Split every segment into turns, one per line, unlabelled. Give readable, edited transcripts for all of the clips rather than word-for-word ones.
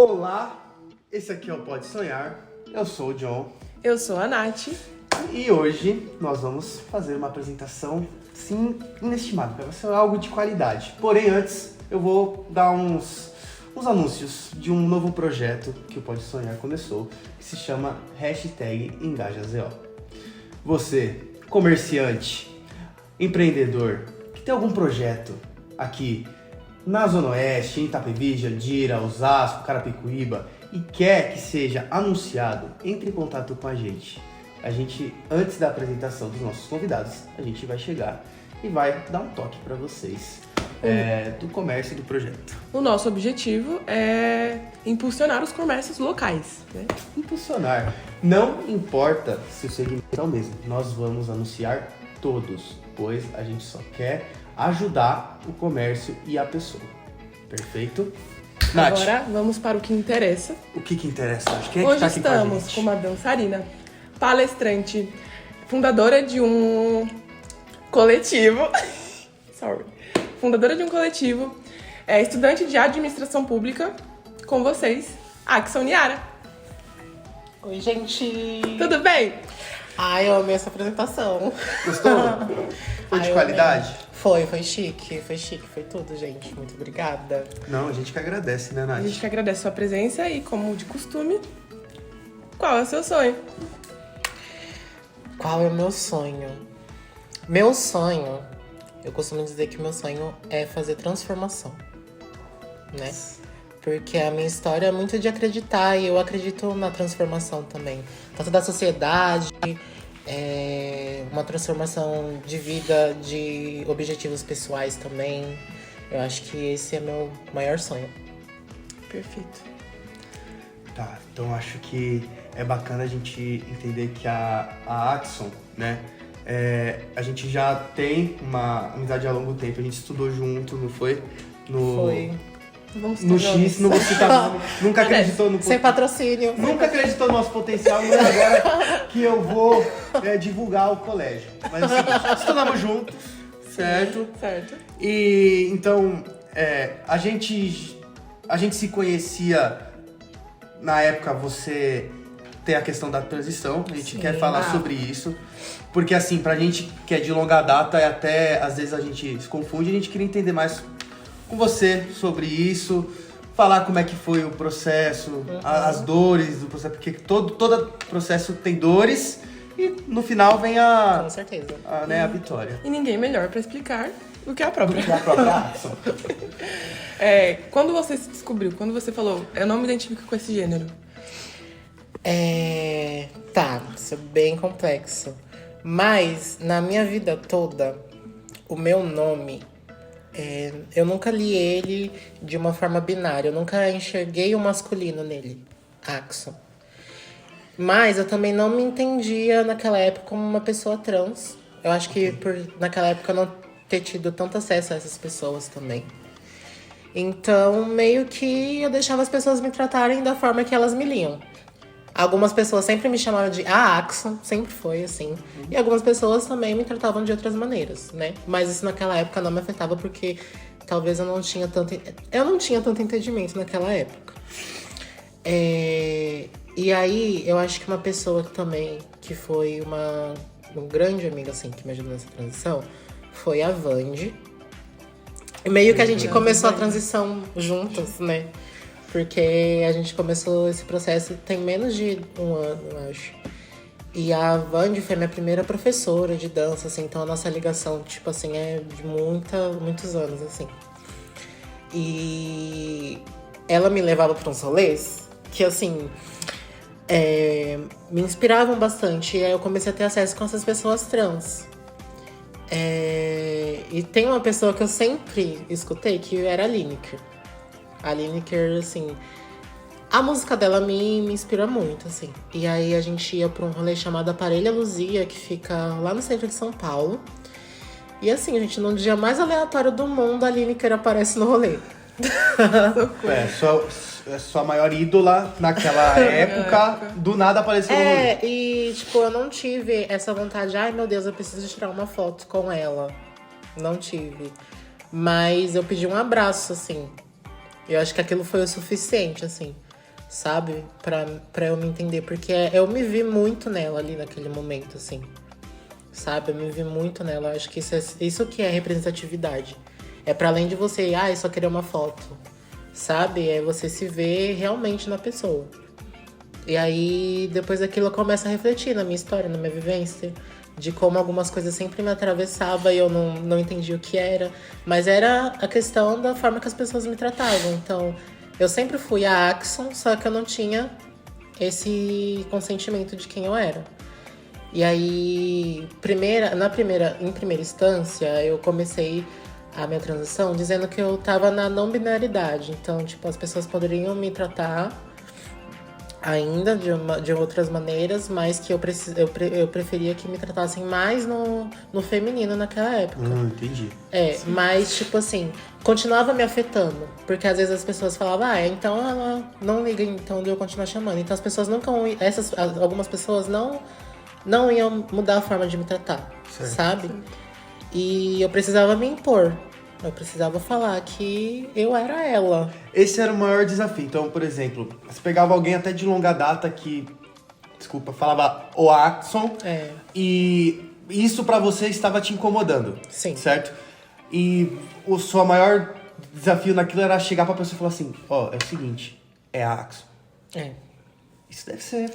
Olá, esse aqui é o Pode Sonhar, eu sou o John.
Eu sou a Nath.
E hoje nós vamos fazer uma apresentação, sim, inestimável, vai ser algo de qualidade. Porém, antes eu vou dar uns anúncios de um novo projeto que o Pode Sonhar começou, que se chama #EngajaZO. Você, comerciante, empreendedor, que tem algum projeto aqui na Zona Oeste, em Itapevi, Jandira, Osasco, Carapicuíba e quer que seja anunciado, entre em contato com a gente. Antes da apresentação dos nossos convidados, a gente vai chegar e vai dar um toque para vocês do comércio do projeto.
O nosso objetivo é impulsionar os comércios locais, né?
Impulsionar. Não importa se o segmento é o mesmo, nós vamos anunciar todos, pois a gente só quer ajudar o comércio e a pessoa. Perfeito? Nath,
agora vamos para o que interessa.
o que interessa? Quem é
Hoje
que tá aqui
estamos
com a gente?
com uma dançarina, palestrante, fundadora de um coletivo. Fundadora de um coletivo, estudante de administração pública, com vocês, Axon Niara.
Oi, gente!
Tudo bem?
Ai, eu amei essa apresentação.
Gostou? Foi de
Ai, eu
qualidade?
amei. Foi chique, foi tudo, gente. Muito obrigada.
Não, a gente que agradece, né, Nath?
A gente que agradece a sua presença e, como de costume, qual é o seu sonho?
Qual é o meu sonho? Meu sonho, eu costumo dizer que meu sonho é fazer transformação, né? Porque a minha história é muito de acreditar e eu acredito na transformação também. Tanto da sociedade, uma transformação de vida, de objetivos pessoais também. Eu acho que esse é meu maior sonho.
Perfeito.
Tá, então acho que é bacana a gente entender que a Axon, né, a gente já tem uma amizade há longo tempo, a gente estudou junto, não foi?
Foi.
Vamos
No
citar
X,
nomes.
não vou citar nome, nunca acreditou no
Sem patrocínio.
Nunca acreditou no nosso potencial, não é agora que eu vou divulgar o colégio. Mas é o seguinte, estudamos juntos, certo?
Certo.
E então, a gente se conhecia na época, você tem a questão da transição, a gente
Sim.
quer falar sobre isso. Porque assim, pra gente que é de longa data, até às vezes a gente se confunde, a gente queria entender mais com você sobre isso, falar como é que foi o processo, as dores do processo, porque todo processo tem dores e no final vem
Com certeza.
a vitória.
E ninguém melhor pra explicar do que a própria.
E a própria Axon.
Quando você se descobriu, quando você falou, eu não me identifico com esse gênero.
Tá, isso é bem complexo. Mas, na minha vida toda, o meu nome, eu nunca li ele de uma forma binária. Eu nunca enxerguei o masculino nele, Axon. Mas eu também não me entendia naquela época como uma pessoa trans. Eu acho que naquela época eu não ter tido tanto acesso a essas pessoas também. Então, meio que eu deixava as pessoas me tratarem da forma que elas me liam. Algumas pessoas sempre me chamavam de Axon, sempre foi assim. E algumas pessoas também me tratavam de outras maneiras, né? Mas isso naquela época não me afetava porque talvez eu não tinha tanto entendimento naquela época. E aí, eu acho que uma pessoa que foi uma grande amiga, assim, que me ajudou nessa transição, foi a Vandy. E meio que a gente começou a transição juntas, né? Porque a gente começou esse processo tem menos de um ano, eu acho. E a Vandy foi minha primeira professora de dança, assim. Então a nossa ligação, tipo assim, é de muitos anos, assim. E ela me levava para uns rolês que, assim, me inspiravam bastante. E aí eu comecei a ter acesso com essas pessoas trans. E tem uma pessoa que eu sempre escutei, que era a Lineker. A Lineker, assim, a música dela me inspira muito, assim. E aí a gente ia pra um rolê chamado Aparelha Luzia, que fica lá no centro de São Paulo. E assim, gente, num dia mais aleatório do mundo, a Lineker aparece no rolê.
Sua maior ídola naquela época, do nada apareceu no rolê.
E tipo, eu não tive essa vontade, ai meu Deus, eu preciso tirar uma foto com ela. Não tive. Mas eu pedi um abraço, assim. Eu acho que aquilo foi o suficiente, assim. sabe? Pra eu me entender. Porque eu me vi muito nela ali naquele momento, assim. Sabe? Eu me vi muito nela. Eu acho que isso que é representatividade. É pra além de você, só querer uma foto. Sabe? É você se ver realmente na pessoa. E aí, depois daquilo, eu começo a refletir na minha história, na minha vivência. De como algumas coisas sempre me atravessavam e eu não entendia o que era. Mas era a questão da forma que as pessoas me tratavam. Então, eu sempre fui a Axon, só que eu não tinha esse consentimento de quem eu era. E aí, em primeira instância, eu comecei a minha transição dizendo que eu tava na não binaridade. Então, tipo, as pessoas poderiam me tratar ainda de outras maneiras, mas que eu preferia que me tratassem mais no feminino naquela época.
Entendi.
Mas, tipo assim, continuava me afetando. Porque às vezes as pessoas falavam, então ela não liga, então eu continuar chamando. Então as pessoas nunca... Algumas pessoas não iam mudar a forma de me tratar, sabe? E eu precisava me impor. Eu precisava falar que eu era ela.
Esse era o maior desafio. Então, por exemplo, você pegava alguém até de longa data que, falava o Axon. E isso pra você estava te incomodando.
Sim.
Certo? E o seu maior desafio naquilo era chegar pra pessoa e falar assim, é o seguinte, é a Axon. Isso deve ser.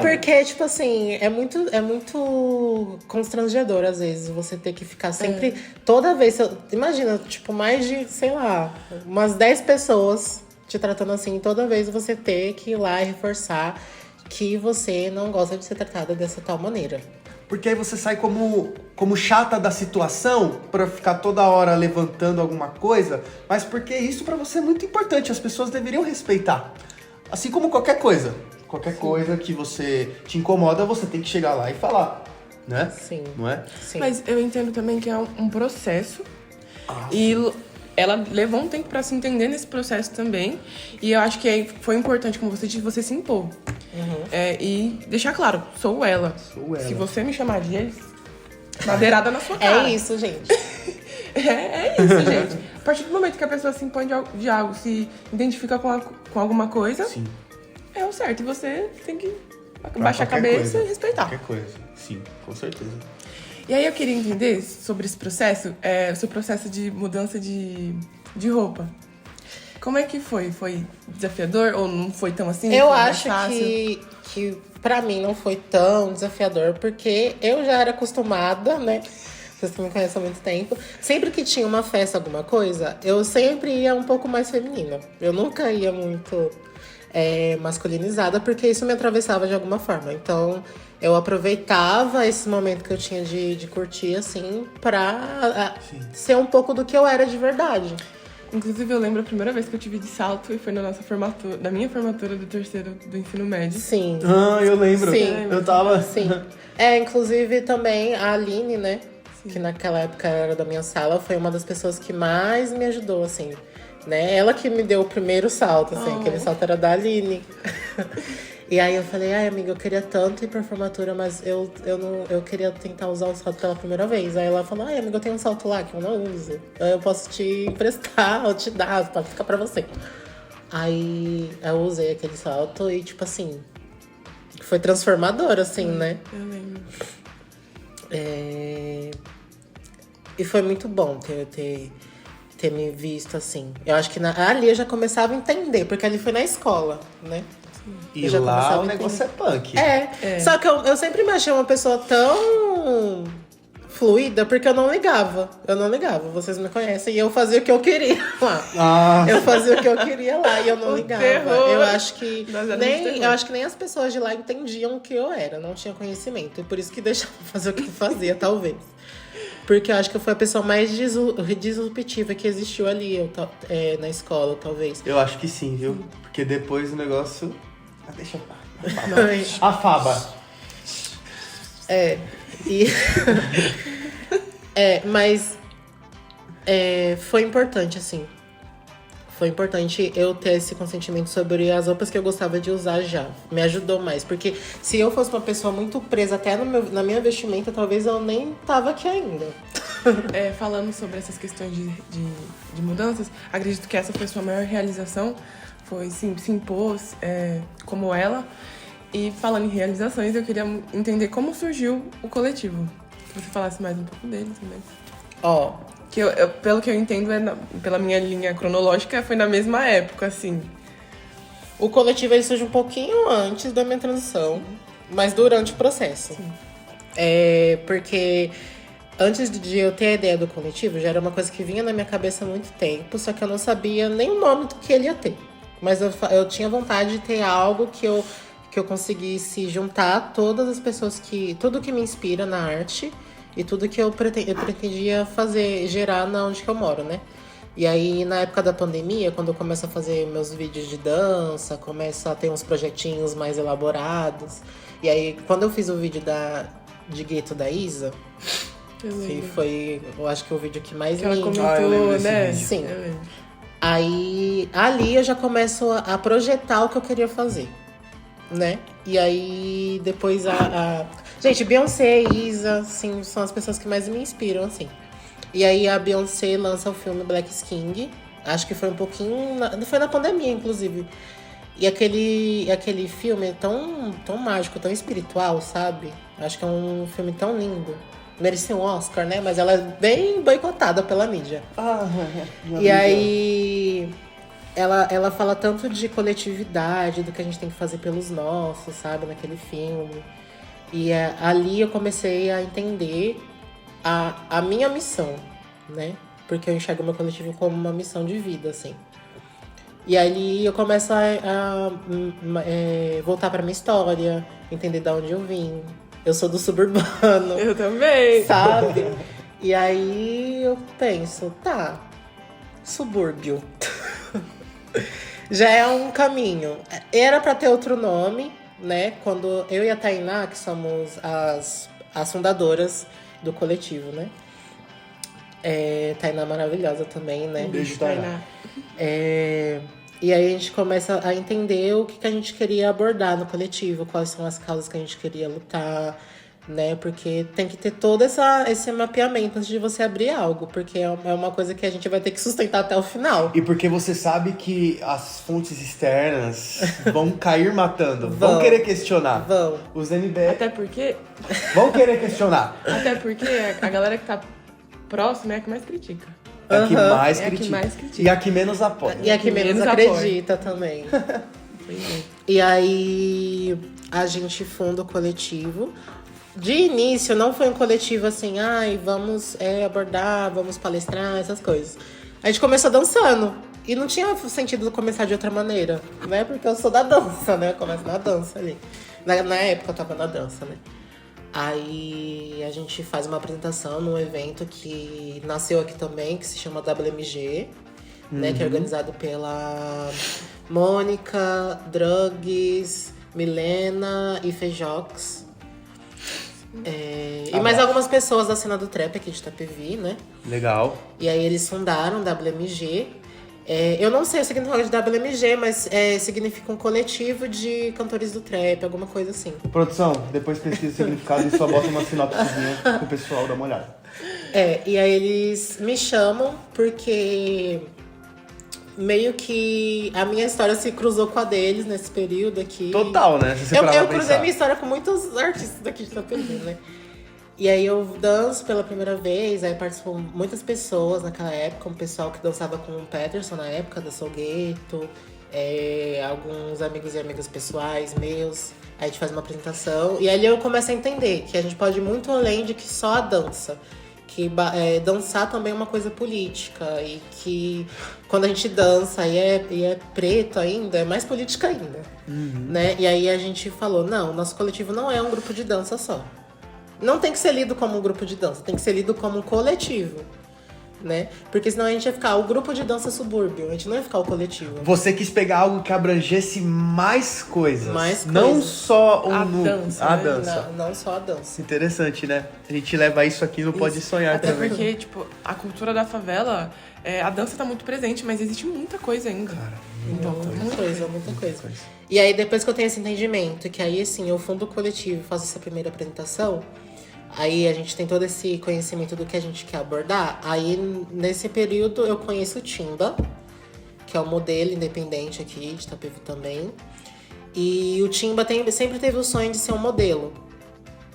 Porque, tipo assim, é muito constrangedor, às vezes, você ter que ficar sempre. Toda vez. Imagina, tipo, mais de, sei lá, umas 10 pessoas te tratando assim. Toda vez você ter que ir lá e reforçar que você não gosta de ser tratada dessa tal maneira.
Porque aí você sai como chata da situação pra ficar toda hora levantando alguma coisa, mas porque isso pra você é muito importante. As pessoas deveriam respeitar. Assim como qualquer coisa. Qualquer coisa que você te incomoda, você tem que chegar lá e falar, né?
Sim.
Não é?
Sim.
Mas eu entendo também que é um processo. E ela levou um tempo pra se entender nesse processo também. E eu acho que foi importante, como você disse, você se impor. E deixar claro, sou ela. Se você me chamar de eles, madeirada na sua cara.
É isso, gente.
É isso, gente. A partir do momento que a pessoa se impõe de algo, se identifica com alguma coisa...
Sim.
É o certo, e você tem que baixar a cabeça e respeitar.
Qualquer coisa, sim, com certeza.
E aí eu queria entender sobre esse processo, o seu processo de mudança de roupa. Como é que foi? Foi desafiador ou não foi tão assim?
Eu
foi mais
acho
fácil?
que pra mim não foi tão desafiador, porque eu já era acostumada, né? Vocês que me conhecem há muito tempo. Sempre que tinha uma festa, alguma coisa, eu sempre ia um pouco mais feminina. Eu nunca ia muito... masculinizada, porque isso me atravessava de alguma forma. Então, eu aproveitava esse momento que eu tinha de curtir, assim, pra ser um pouco do que eu era de verdade.
Inclusive, eu lembro a primeira vez que eu tive de salto e foi na minha formatura do terceiro do ensino médio.
Sim.
Eu lembro.
Sim.
Eu tava...
Sim. Inclusive também a Aline, né? Sim. Que naquela época era da minha sala, foi uma das pessoas que mais me ajudou, assim. Né? Ela que me deu o primeiro salto, assim, aquele salto era da Aline. E aí eu falei, amiga, eu queria tanto ir pra formatura, mas eu queria tentar usar o salto pela primeira vez. Aí ela falou, amiga, eu tenho um salto lá que eu não uso. Eu posso te emprestar ou te dar, pode ficar pra você. Aí eu usei aquele salto e, tipo assim, foi transformador, assim, né?
Eu lembro.
E foi muito bom ter me visto assim. Eu acho que ali eu já começava a entender, porque ali foi na escola, né?
E lá o negócio é punk.
Só que eu sempre me achei uma pessoa tão fluida, porque eu não ligava. Vocês me conhecem. E eu fazia o que eu queria lá. Eu fazia o que eu queria lá e eu não ligava.
Terror.
Eu acho que nem as pessoas de lá entendiam o que eu era. Não tinha conhecimento. E por isso que deixavam fazer o que eu fazia, talvez. Porque eu acho que eu fui a pessoa mais disruptiva que existiu ali na escola, talvez.
Eu acho que sim, viu? Porque depois o negócio... deixa a faba.
Mas foi importante, assim. Foi importante eu ter esse consentimento sobre as roupas que eu gostava de usar já. Me ajudou mais. Porque se eu fosse uma pessoa muito presa até na minha vestimenta, talvez eu nem tava aqui ainda.
Falando sobre essas questões de mudanças, acredito que essa foi a sua maior realização, foi se impor como ela. E falando em realizações, eu queria entender como surgiu o coletivo. Que você falasse mais um pouco dele também. Que pelo que eu entendo, pela minha linha cronológica, foi na mesma época, assim.
O coletivo ele surge um pouquinho antes da minha transição, mas durante o processo.
Sim.
Porque antes de eu ter a ideia do coletivo, já era uma coisa que vinha na minha cabeça há muito tempo, só que eu não sabia nem o nome do que ele ia ter. Mas eu tinha vontade de ter algo que eu conseguisse juntar todas as pessoas tudo que me inspira na arte e tudo que eu pretendia fazer, gerar na onde que eu moro, né? E aí, na época da pandemia, quando eu começo a fazer meus vídeos de dança, começo a ter uns projetinhos mais elaborados. E aí, quando eu fiz o vídeo de Gueto da Isa, eu acho que o vídeo que mais
que ela
me...
comentou, né?
Vídeo.
Sim. Aí, ali eu já começo a projetar o que eu queria fazer, né? E aí, depois Gente, Beyoncé e Isa, assim, são as pessoas que mais me inspiram, assim. E aí a Beyoncé lança o filme Black King. Acho que foi um pouquinho... Foi na pandemia, inclusive. E aquele filme é tão mágico, tão espiritual, sabe? Acho que é um filme tão lindo. Merecia um Oscar, né? Mas ela é bem boicotada pela mídia. E aí... Ela fala tanto de coletividade, do que a gente tem que fazer pelos nossos, sabe? Naquele filme. E ali eu comecei a entender a minha missão, né? Porque eu enxergo o meu coletivo como uma missão de vida, assim. E ali eu começo a voltar pra minha história, entender de onde eu vim. Eu sou do suburbano.
Eu também.
Sabe? E aí eu penso, subúrbio. Já é um caminho. Era pra ter outro nome, né? Quando eu e a Tainá, que somos as fundadoras do coletivo, né? Tainá maravilhosa também, né?
Beijo, Tainá.
E aí a gente começa a entender o que a gente queria abordar no coletivo, quais são as causas que a gente queria lutar, né? Porque tem que ter todo esse mapeamento antes de você abrir algo, porque é uma coisa que a gente vai ter que sustentar até o final.
E porque você sabe que as fontes externas vão cair matando, vão querer questionar.
Vão.
Os MBL
Até porque
vão querer questionar.
a galera que tá próxima é a que mais critica.
É a que mais
É a que
critica.
mais critica.
E a que menos apoia.
E a que menos acredita também. E aí a gente funda o coletivo. De início, não foi um coletivo assim, vamos abordar, vamos palestrar, essas coisas. A gente começou dançando. E não tinha sentido começar de outra maneira, né? Porque eu sou da dança, né? Eu começo na dança ali. Na época eu tava na dança, né? Aí a gente faz uma apresentação num evento que nasceu aqui também, que se chama WMG, né? Que é organizado pela Mônica, Drugs, Milena e Feijox. E mais algumas pessoas da cena do trap aqui de Itapevi, né?
Legal.
E aí eles fundaram o WMG. Eu não sei o significado de WMG, mas significa um coletivo de cantores do trap, alguma coisa assim.
Produção, depois pesquisa o significado e só bota uma sinopsezinha pro pessoal dar uma olhada.
E aí eles me chamam porque meio que a minha história se cruzou com a deles nesse período aqui.
Total, né? Se você parar
Eu
pra
cruzei
pensar.
minha história com muitos artistas daqui de Itapevi, né? E aí eu danço pela primeira vez, aí participam muitas pessoas naquela época, um pessoal que dançava com o Peterson na época, da Soul Ghetto, alguns amigos e amigas pessoais meus. Aí a gente faz uma apresentação e aí eu começo a entender que a gente pode ir muito além de que só a dança. Que dançar também é uma coisa política e que quando a gente dança e é preto ainda, é mais política ainda, né? E aí a gente falou, não, nosso coletivo não é um grupo de dança só. Não tem que ser lido como um grupo de dança, tem que ser lido como um coletivo, né? Porque senão a gente ia ficar o grupo de dança subúrbio, a gente não ia ficar o coletivo.
Você quis pegar algo que abrangesse mais coisas.
Mais
Não
coisas.
só
A
um
dança,
a
né?
dança.
Não só a dança.
Interessante, né? A gente leva isso aqui no Pode Sonhar
Até
também.
porque, tipo, a cultura da favela, a dança tá muito presente, mas existe muita coisa ainda.
Muita coisa. E aí, depois que eu tenho esse entendimento, que aí, assim, eu fundo o coletivo e faço essa primeira apresentação, Aí a gente tem todo esse conhecimento do que a gente quer abordar. Aí, nesse período, eu conheço o Timba, que é um modelo independente aqui de Itapevi também. E o Timba sempre teve o sonho de ser um modelo.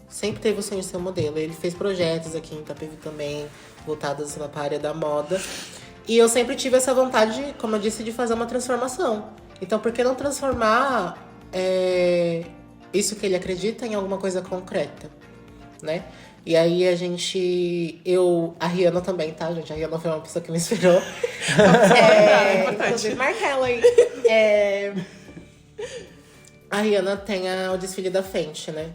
Sempre teve o sonho de ser um modelo. Ele fez projetos aqui em Itapevi também, voltados para a área da moda. E eu sempre tive essa vontade, como eu disse, de fazer uma transformação. Então, por que não transformar isso que ele acredita em alguma coisa concreta, né? E aí a Rihanna também, tá, gente? A Rihanna foi uma pessoa que me inspirou. Inclusive, marca ela aí. A Rihanna tem o desfile da Fenty, né?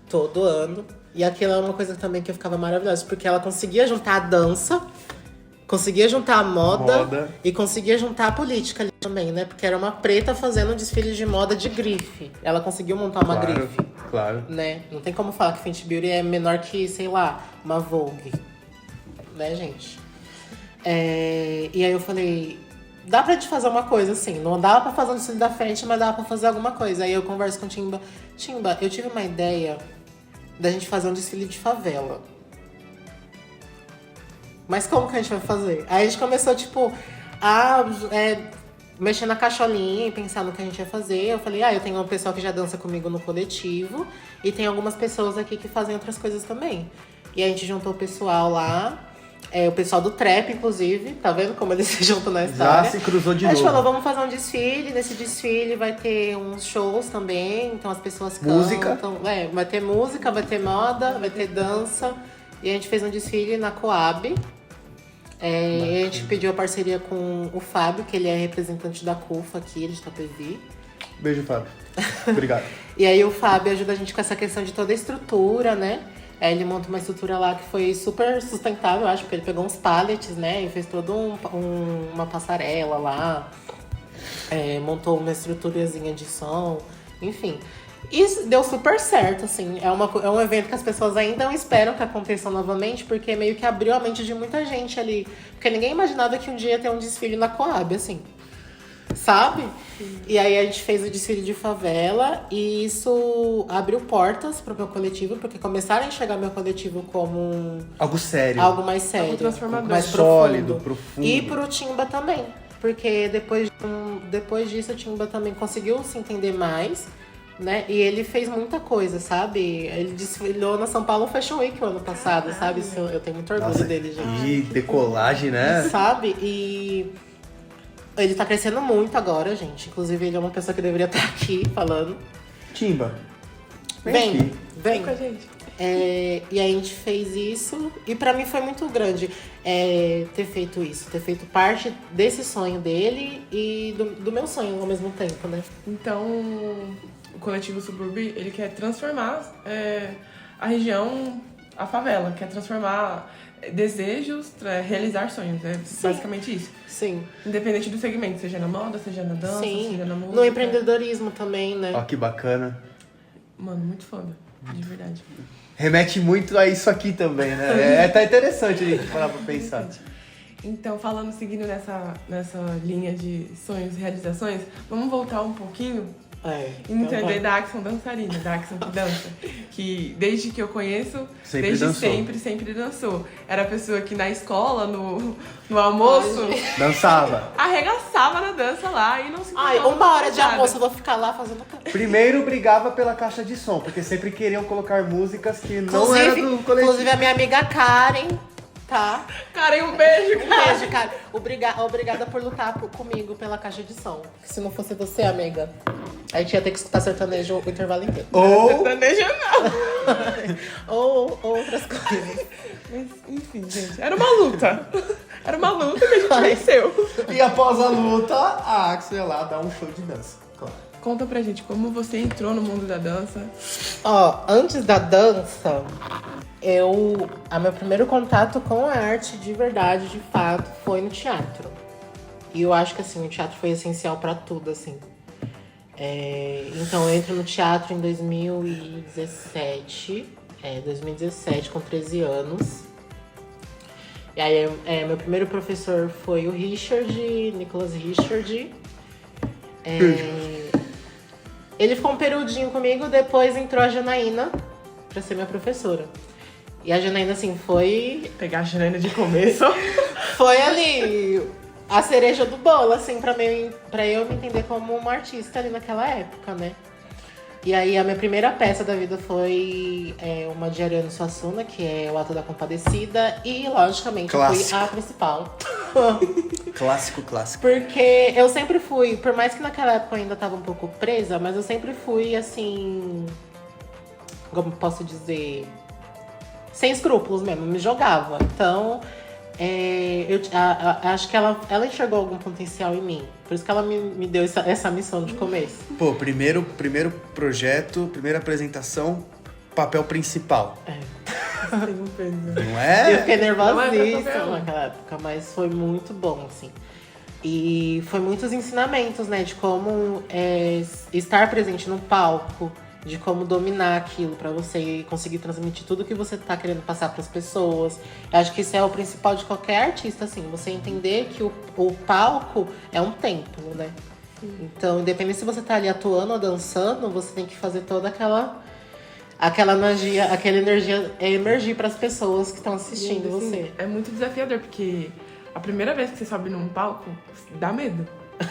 Todo ano. E aquilo é uma coisa também que eu ficava maravilhosa, porque ela conseguia juntar a dança, conseguia juntar a moda e conseguia juntar a política ali também, né? Porque era uma preta fazendo um desfile de moda de grife. Ela conseguiu montar uma grife.
Claro.
Né? Não tem como falar que Fenty Beauty é menor que, sei lá, uma Vogue. Né, gente? E aí eu falei, dá pra gente fazer uma coisa assim. Não dava pra fazer um desfile da Fenty, mas dava pra fazer alguma coisa. Aí eu converso com o Timba. Timba, eu tive uma ideia da gente fazer um desfile de favela. Mas como que a gente vai fazer? Aí a gente começou, tipo, mexer na caixolinha e pensar no que a gente ia fazer. Eu falei, eu tenho um pessoal que já dança comigo no coletivo. E tem algumas pessoas aqui que fazem outras coisas também. E a gente juntou o pessoal lá. O pessoal do trap, inclusive. Tá vendo como eles se juntam na história?
Já se cruzou de
novo. A gente
novo.
falou, vamos fazer um desfile. Nesse desfile vai ter uns shows também. Então as pessoas cantam.
Música.
Vai ter música, vai ter moda, vai ter dança. E a gente fez um desfile na Coab. A gente pediu a parceria com o Fábio, que ele é representante da CUFA aqui, de Itapevi.
Beijo, Fábio. Obrigado.
E aí o Fábio ajuda a gente com essa questão de toda a estrutura, né? Ele monta uma estrutura lá que foi super sustentável, eu acho, porque ele pegou uns pallets, né? E fez toda uma passarela lá. Montou uma estruturazinha de som, enfim. E deu super certo, assim. É um evento que as pessoas ainda não esperam que aconteça novamente, porque meio que abriu a mente de muita gente ali. Porque ninguém imaginava que um dia ia ter um desfile na Coab, assim. Sabe? E aí a gente fez o desfile de favela e isso abriu portas pro meu coletivo, porque começaram a enxergar meu coletivo como
algo sério.
Algo mais sério.
Algo transformador.
Mais
sólido,
profundo. E pro Timba também. Porque depois disso o Timba também conseguiu se entender mais. Né? E ele fez muita coisa, sabe? Ele desfilou na São Paulo Fashion Week o ano passado, sabe? Eu tenho muito orgulho dele, gente.
E decolagem, né?
Sabe? E ele tá crescendo muito agora, gente. Inclusive, ele é uma pessoa que deveria estar aqui falando.
Timba,
vem
com a gente.
E aí a gente fez isso. E pra mim foi muito grande ter feito isso. Ter feito parte desse sonho dele e do meu sonho ao mesmo tempo, né?
Então, o coletivo Subúrbio, ele quer transformar a região, a favela. Quer transformar desejos, realizar sonhos. É basicamente isso.
Sim.
Independente do segmento, seja na moda, seja na dança, seja na música.
No empreendedorismo também, né?
Ó, que bacana.
Mano, muito foda. De verdade.
Remete muito a isso aqui também, né? Tá interessante a gente parar pra pensar.
Então, seguindo nessa linha de sonhos e realizações, vamos voltar um pouquinho e entender da Axon dançarina, da Axon que dança. Que desde que eu conheço, sempre dançou. Era a pessoa que na escola, no almoço,
dançava.
Arregaçava na dança lá e não se
uma hora de almoço eu vou ficar lá fazendo...
Primeiro brigava pela caixa de som, porque sempre queriam colocar músicas que não eram do coletivo.
Inclusive a minha amiga Karen, tá?
Karen, um beijo, Karen.
Um beijo, Karen. Obrigada por lutar comigo pela caixa de som. Se não fosse você, amiga, a gente ia ter que escutar sertanejo o intervalo inteiro.
Ou...
sertanejo não.
ou outras coisas.
Mas, enfim, gente, era uma luta. Era uma luta que a gente venceu.
E após a luta, a Axel ia lá dar um show de dança. Claro.
Conta pra gente como você entrou no mundo da dança.
Antes da dança, meu primeiro contato com a arte de verdade, de fato, foi no teatro. E eu acho que, assim, o teatro foi essencial pra tudo, assim. Então, eu entro no teatro em 2017. 2017, com 13 anos. E aí, meu primeiro professor foi o Nicholas Richard. Ele ficou um perudinho comigo, depois entrou a Janaína pra ser minha professora. E a Janaína, assim, foi
Pegar a Janaína de começo.
Foi ali a cereja do bolo, assim, pra eu me entender como uma artista ali naquela época, né? E aí a minha primeira peça da vida foi uma de Ariano Suassuna, que é o Alto da Compadecida. E, logicamente, eu fui
Clássico.
a principal.
Clássico, clássico.
Porque eu sempre fui, por mais que naquela época eu ainda tava um pouco presa, mas eu sempre fui, assim, como posso dizer, sem escrúpulos mesmo, me jogava. Então, acho que ela enxergou algum potencial em mim. Por isso que ela me deu essa missão de começo.
Pô, primeiro projeto, primeira apresentação, papel principal.
Tenho pena.
Não
Eu
é?
fiquei
Não é
nervosíssima
pra qualquer um.
naquela época, mas foi muito bom, assim. E foi muitos ensinamentos, né? De como estar presente no palco, de como dominar aquilo pra você conseguir transmitir tudo que você tá querendo passar pras pessoas. Eu acho que isso é o principal de qualquer artista, assim. Você entender que o palco é um templo, né? Então, independente se você tá ali atuando ou dançando, você tem que fazer toda aquela magia, aquela energia, emergir pras pessoas que estão assistindo
Assim,
você.
é muito desafiador, porque a primeira vez que você sobe num palco, dá medo.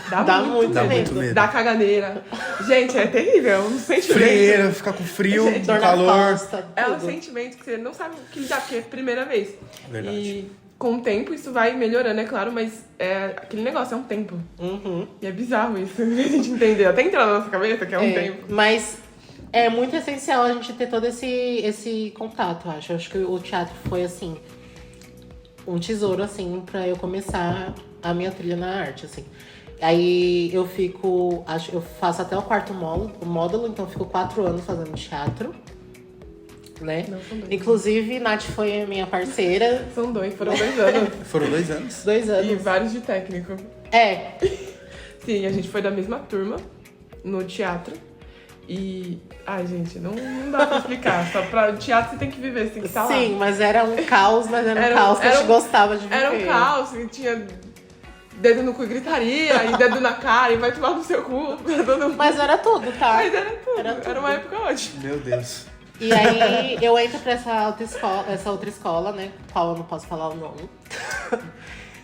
Dá muito
medo.
Dá caganeira. Gente, é terrível. É um sentimento.
Frieira, ficar com frio,
Gente,
com
Dor na
calor.
costa,
É um
tudo.
sentimento que você não sabe o que lidar, porque é a primeira vez.
Verdade.
E com o tempo isso vai melhorando, é claro, mas aquele negócio é um tempo.
Uhum.
E é bizarro isso, a gente entender. Até entrar na nossa cabeça que é um tempo.
Mas é muito essencial a gente ter todo esse contato, acho. Eu acho que o teatro foi, assim, um tesouro, assim, pra eu começar a minha trilha na arte, assim. Aí eu faço até o quarto módulo, então eu fico 4 anos fazendo teatro, né?
Não, são 2.
Inclusive, Nath foi a minha parceira.
Foram 2 anos.
Foram 2 anos.
2 anos.
E vários de técnico. Sim, a gente foi da mesma turma no teatro. E. Ai, gente, não dá pra explicar. Só pra teatro você tem que viver, você tem que estar lá.
Sim, mas era um caos, mas era um caos que a gente gostava de viver.
Era um caos, e tinha dedo no cu e gritaria, e dedo na cara, e vai tomar no seu cu.
Mas era tudo, tá?
Mas era tudo.
Era tudo.
Era uma época ótima.
Meu Deus.
E aí eu entro pra essa outra escola, né? Qual eu não posso falar o nome.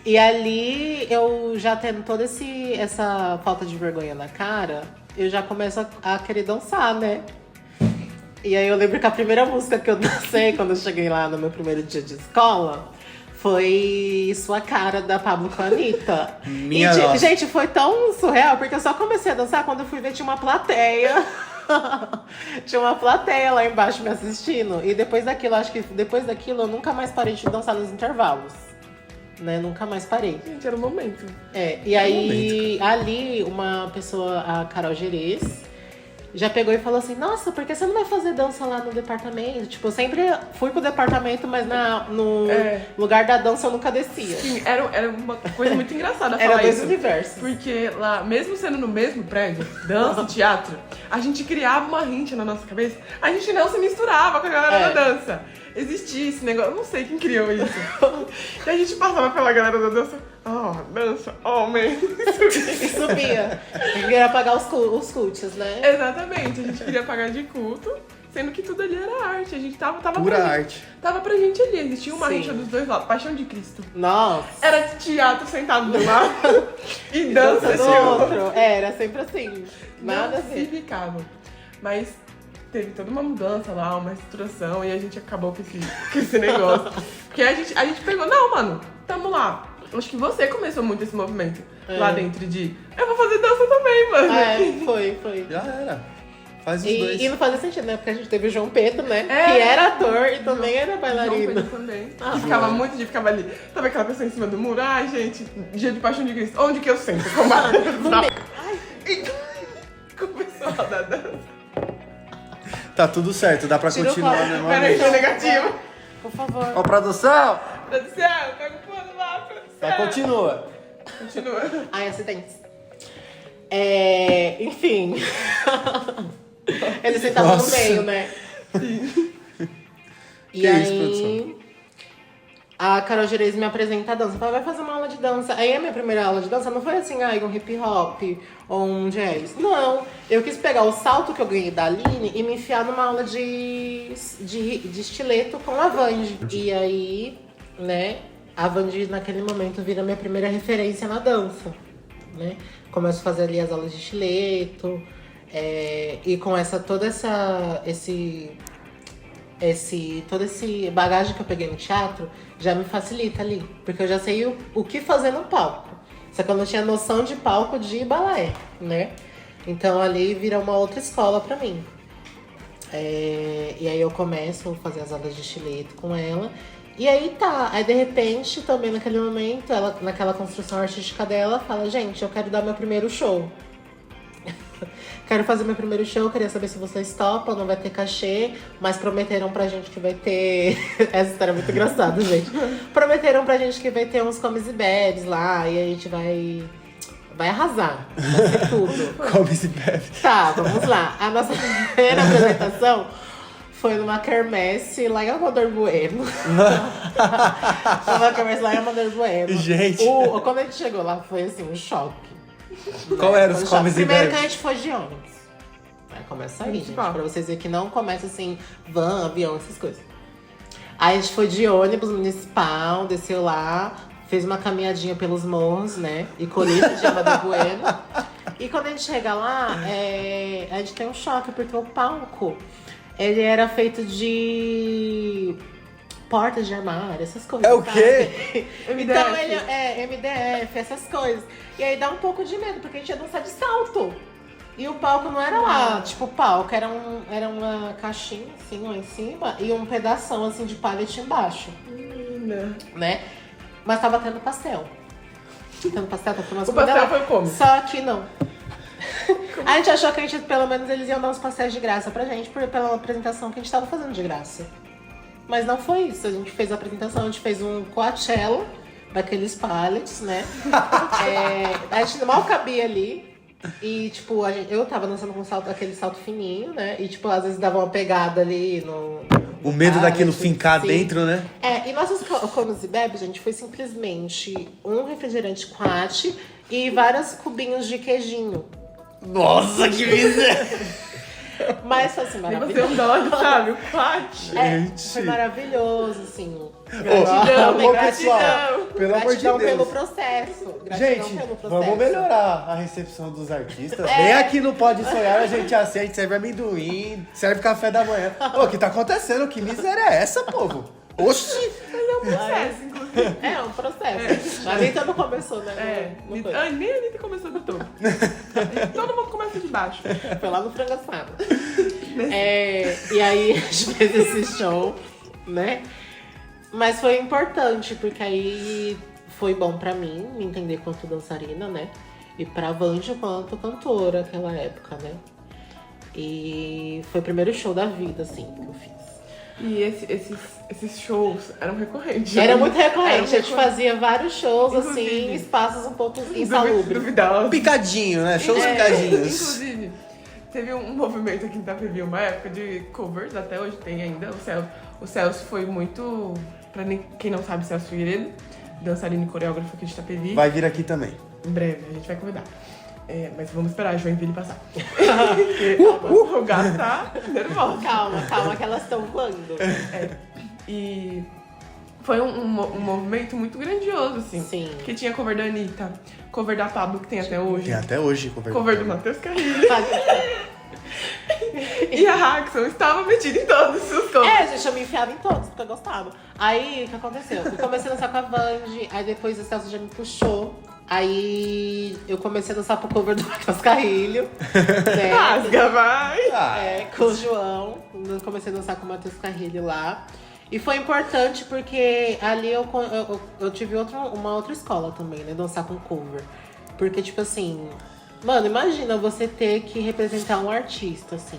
E ali eu já tendo toda essa falta de vergonha na cara, eu já começo a querer dançar, né? E aí eu lembro que a primeira música que eu dancei quando eu cheguei lá no meu primeiro dia de escola foi Sua Cara, da Pablo com a Anitta.
Minha
e,
nossa.
gente, foi tão surreal, porque eu só comecei a dançar quando eu fui ver, tinha uma plateia. Tinha uma plateia lá embaixo me assistindo. E depois daquilo, acho que depois daquilo, eu nunca mais parei de dançar nos intervalos. Né? Nunca mais parei.
Gente, era o momento.
E aí, ali, uma pessoa, a Carol Gerês, já pegou e falou assim: nossa, por que você não vai fazer dança lá no departamento? Tipo, eu sempre fui pro departamento, mas no lugar da dança eu nunca descia.
Sim, era uma coisa muito engraçada
Era
falar
dois
isso.
universos.
Porque lá, mesmo sendo no mesmo prédio, dança e teatro, a gente criava uma rincha na nossa cabeça. A gente não se misturava com a galera da dança. Existia esse negócio, eu não sei quem criou isso. E a gente passava pela galera da dança, dança, homem.
E subia. Eu queria pagar os cultos, né?
Exatamente, a gente queria pagar de culto, sendo que tudo ali era arte. A gente tava
Pura
pra
arte.
Gente, tava pra gente ali, existia uma
Sim.
rincha dos dois lados, Paixão de Cristo.
Nossa.
Era teatro sentado do lado e dança
do
de
outro. Era sempre assim. Nada
não
a
se
ver.
ficava. Mas teve toda uma mudança lá, uma estruturação, e a gente acabou com esse negócio. Porque a gente pegou, não, mano, tamo lá. Acho que você começou muito esse movimento lá dentro de eu vou fazer dança também, mano.
Foi.
Já era. Faz os dois.
E não fazia sentido, né? Porque a gente teve o João Pedro, né?
É.
Que era ator e também era
João
bailarino.
Pedro também. Ficava muito de ficava ali. Tava aquela pessoa em cima do muro. Ai, gente, dia de Paixão de Cristo. Onde que eu sento? Como começou a dar dança.
Tá tudo certo, dá pra
Tirou
continuar,
foto.
né,
Peraí,
mano?
foi negativo.
Por favor.
Ó, produção!
Produção, pega o pano lá, produção.
Tá, continua.
Continua.
Ai, acidentes. Enfim. Ele sentava
Nossa.
no meio, né? E
Que
aí.
isso, produção?
a Carol Gerez me apresenta a dança. Fala, vai fazer uma aula de dança. Aí a minha primeira aula de dança não foi assim, um hip hop ou um jazz. Não, eu quis pegar o salto que eu ganhei da Aline e me enfiar numa aula de estileto com a Vandy. E aí, né, a Vandy naquele momento vira minha primeira referência na dança, né? Começo a fazer ali as aulas de estileto, e com toda esse bagagem que eu peguei no teatro já me facilita ali, porque eu já sei o que fazer no palco. Só que eu não tinha noção de palco de balé, né? Então ali vira uma outra escola pra mim. E aí eu começo a fazer as aulas de estileto com ela. E aí tá, aí de repente, também naquele momento, ela, naquela construção artística dela, fala, gente, eu quero dar meu primeiro show. Quero fazer meu primeiro show, queria saber se vocês topam, não vai ter cachê, mas prometeram pra gente que vai ter... Essa história é muito engraçada, gente. Prometeram pra gente que vai ter uns comes e bebes lá, e a gente vai arrasar, vai ser tudo.
Comes e bebe.
Tá, vamos lá. A nossa primeira apresentação foi numa quermesse lá em Amador Bueno. Numa quermesse lá em Amador Bueno.
Gente.
Quando a gente chegou lá, foi assim, um choque.
Qual era os comes e
Primeiro que a
bebes?
gente foi de ônibus. Aí começa aí, gente.
Principal.
Pra vocês verem que não começa assim, van, avião, essas coisas. Aí a gente foi de ônibus municipal, desceu lá, fez uma caminhadinha pelos morros, né? E colina de Amador Bueno. E quando a gente chega lá, a gente tem um choque, porque o palco, ele era feito de portas de armário, essas coisas.
É o
sabe?
quê?
Então ele MDF, essas coisas. E aí dá um pouco de medo, porque a gente ia dançar de salto. E o palco não era lá, tipo, o palco era uma caixinha assim lá em cima e um pedação assim de pallet embaixo. Né? Mas tava tendo pastel. Tendo pastel, tá
O pastel foi como?
Só que não. A gente achou que pelo menos eles iam dar uns pastéis de graça pra gente pela apresentação que a gente tava fazendo de graça. Mas não foi isso. A gente fez a apresentação, a gente fez um Coachella daqueles pallets, né? A gente mal cabia ali. E, tipo, eu tava dançando com aquele salto fininho, né? E, tipo, às vezes dava uma pegada ali no
O medo daquilo
pallet,
fincar
sim.
dentro, né?
E nossos comes e bebes, gente, foi simplesmente um refrigerante quat e vários cubinhos de queijinho.
Nossa, que miséria!
Mas foi assim,
E
maravilhoso.
você dói, sabe? O quate.
Foi maravilhoso, assim.
Gratidão,
Ô,
gratidão.
pessoal, pelo amor de
Gratidão
Deus.
pelo processo. Gratidão
Gente,
pelo processo.
vamos melhorar a recepção dos artistas. Vem aqui no Pode Sonhar, a gente aceita, serve amendoim, serve café da manhã. Ô, o que tá acontecendo? Que miséria é essa, povo? Oxi!
Mas é um processo, inclusive.
É um processo. Mas nem todo começou, né? Não foi.
Nem a Anitta começou do topo. Todo mundo começa de baixo.
Foi lá no frango assado. E aí a gente fez esse show, né? Mas foi importante, porque aí foi bom pra mim me entender quanto dançarina, né? E pra Vandy quanto cantora naquela época, né? E foi o primeiro show da vida, assim, que eu fiz.
E esses shows eram recorrentes.
Era muito recorrente,
Era
a gente fazia vários shows, assim,
Inclusive.
em espaços um pouco insalubres.
Duvidosos.
Picadinho, né? Shows picadinhos.
Inclusive, teve um movimento aqui em Itapevi, uma época de covers, até hoje tem ainda. O Celso foi muito, pra quem não sabe, Celso Figueiredo, dançarino e coreógrafo aqui de Itapevi.
Vai vir aqui também.
Em breve, a gente vai convidar. Mas vamos esperar a Joinville passar. Porque o gato tá nervoso.
Calma, que elas estão voando.
E foi um movimento muito grandioso, assim.
Sim.
Que tinha cover da Anitta, cover da Pablo, que tem até hoje.
Tem até hoje
Cover do Matheus Carrilho. E a Haxon estava metida em todos os covers.
Gente, eu me enfiava em todos, porque eu gostava. Aí, o que aconteceu? Eu comecei a dançar com a Vandy, aí depois o Celso já me puxou. Aí eu comecei a dançar pro cover do Matheus Carrilho. Né?
Rasga, vai!
Com o João. Eu comecei a dançar com o Matheus Carrilho lá. E foi importante porque ali eu tive uma outra escola também, né? Dançar com cover. Porque, tipo assim... Mano, imagina você ter que representar um artista, assim.